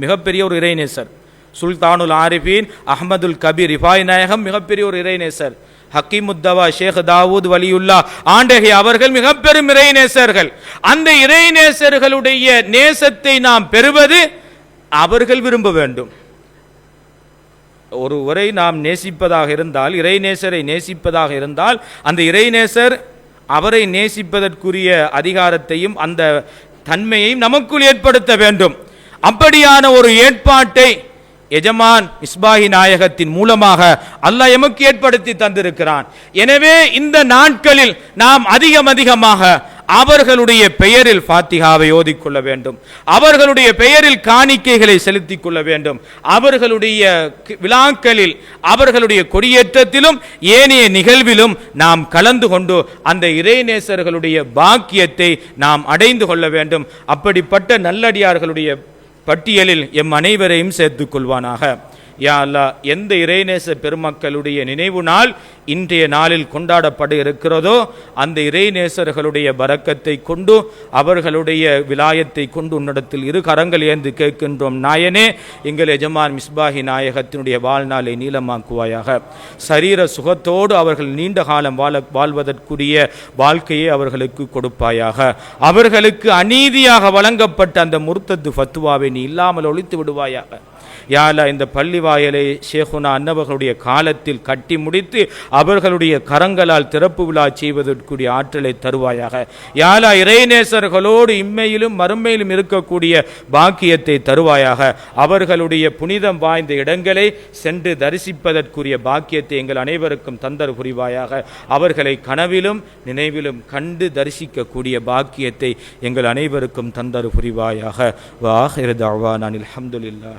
மிகப்பெரிய ஒரு இறைநேசர் சுல்தானுல் ஆரிஃபீன் அஹ்மதுல் கபீர் ரிஃபாய் நாயகம் மிகப்பெரிய ஒரு இறைநேசர். ஹக்கீமுத்தவா ஷேக் தாவூத் வலியுல்லா ஆண்டகை அவர்கள் மிக பெரும் இறைநேசர்கள். அந்த இறைநேசர்களுடைய நேசத்தை நாம் பெறுவது அவர்கள் விரும்ப வேண்டும். ஒருவரை நாம் நேசிப்பதாக இருந்தால், இறைநேசரை நேசிப்பதாக இருந்தால், அந்த இறைநேசர் அவரை நேசிப்பதற்குரிய அதிகாரத்தையும் அந்த தன்மையையும் நமக்குள் ஏற்படுத்த வேண்டும். அப்படியான ஒரு ஏற்பாட்டை எஜமான் மிஸ்பாஹி நாயகத்தின் மூலமாக அல்லாஹ் எமக்கு ஏற்படுத்தி தந்திருக்கிறான். எனவே இந்த நாட்களில் நாம் அதிகமாக அவர்களுடைய பெயரில் ஃபாத்திஹாவை ஓதிக்கொள்ள வேண்டும், அவர்களுடைய பெயரில் காணிக்கைகளை செலுத்திக் கொள்ள வேண்டும். அவர்களுடைய விழாக்களில், அவர்களுடைய கொடியேற்றத்திலும் ஏனைய நிகழ்விலும் நாம் கலந்து கொண்டு அந்த இறைநேசர்களுடைய பாக்கியத்தை நாம் அடைந்து கொள்ள வேண்டும். அப்படிப்பட்ட நல்லடியார்களுடைய பட்டியலில் எம் அனைவரையும் சேர்த்துக் கொள்வானாக. யா அல்லாஹ் எந்த இறைநேச பெருமக்களுடைய நினைவு நாள் இன்றைய நாளில் கொண்டாடப்பட இருக்கிறதோ அந்த இறைநேசர்களுடைய பரக்கத்தை கொண்டு அவர்களுடைய விலாயத்தை கொண்டு உன்னிடத்தில் இரு கரங்கள் ஏந்து கேட்கின்றோம். நாயனே, எங்கள் எஜமான் மிஸ்பாஹி நாயகத்தினுடைய வாழ்நாளை நீளமாக்குவாயாக. சரீர சுகத்தோடு அவர்கள் நீண்ட காலம் வாழ்வதற்குரிய வாழ்க்கையை அவர்களுக்கு கொடுப்பாயாக. அவர்களுக்கு அநீதியாக வழங்கப்பட்ட அந்த முர்த்தத்து ஃபத்வாவை நீ இல்லாமல் ஒழித்து விடுவாயாக. யா அல்லாஹ் இந்த பள்ளி வாயலை ஷேகுனா அன்னவர்களுடைய காலத்தில் கட்டி முடித்து அவர்களுடைய கரங்களால் திறப்பு விழா செய்வதற்குரிய ஆற்றலை தருவாயாக. யா அல்லாஹ் இறைநேசர்களோடு இம்மையிலும் மறுமையிலும் இருக்கக்கூடிய பாக்கியத்தை தருவாயாக. அவர்களுடைய புனிதம் வாய்ந்த இடங்களை சென்று தரிசிப்பதற்குரிய பாக்கியத்தை எங்கள் அனைவருக்கும் தந்தர் புரிவாயாக. அவர்களை கனவிலும் நினைவிலும் கண்டு தரிசிக்கக்கூடிய பாக்கியத்தை எங்கள் அனைவருக்கும் தந்தர் புரிவாயாக. வ ஆகிரு தஅவானா அல்ஹம்துலில்லாஹ்.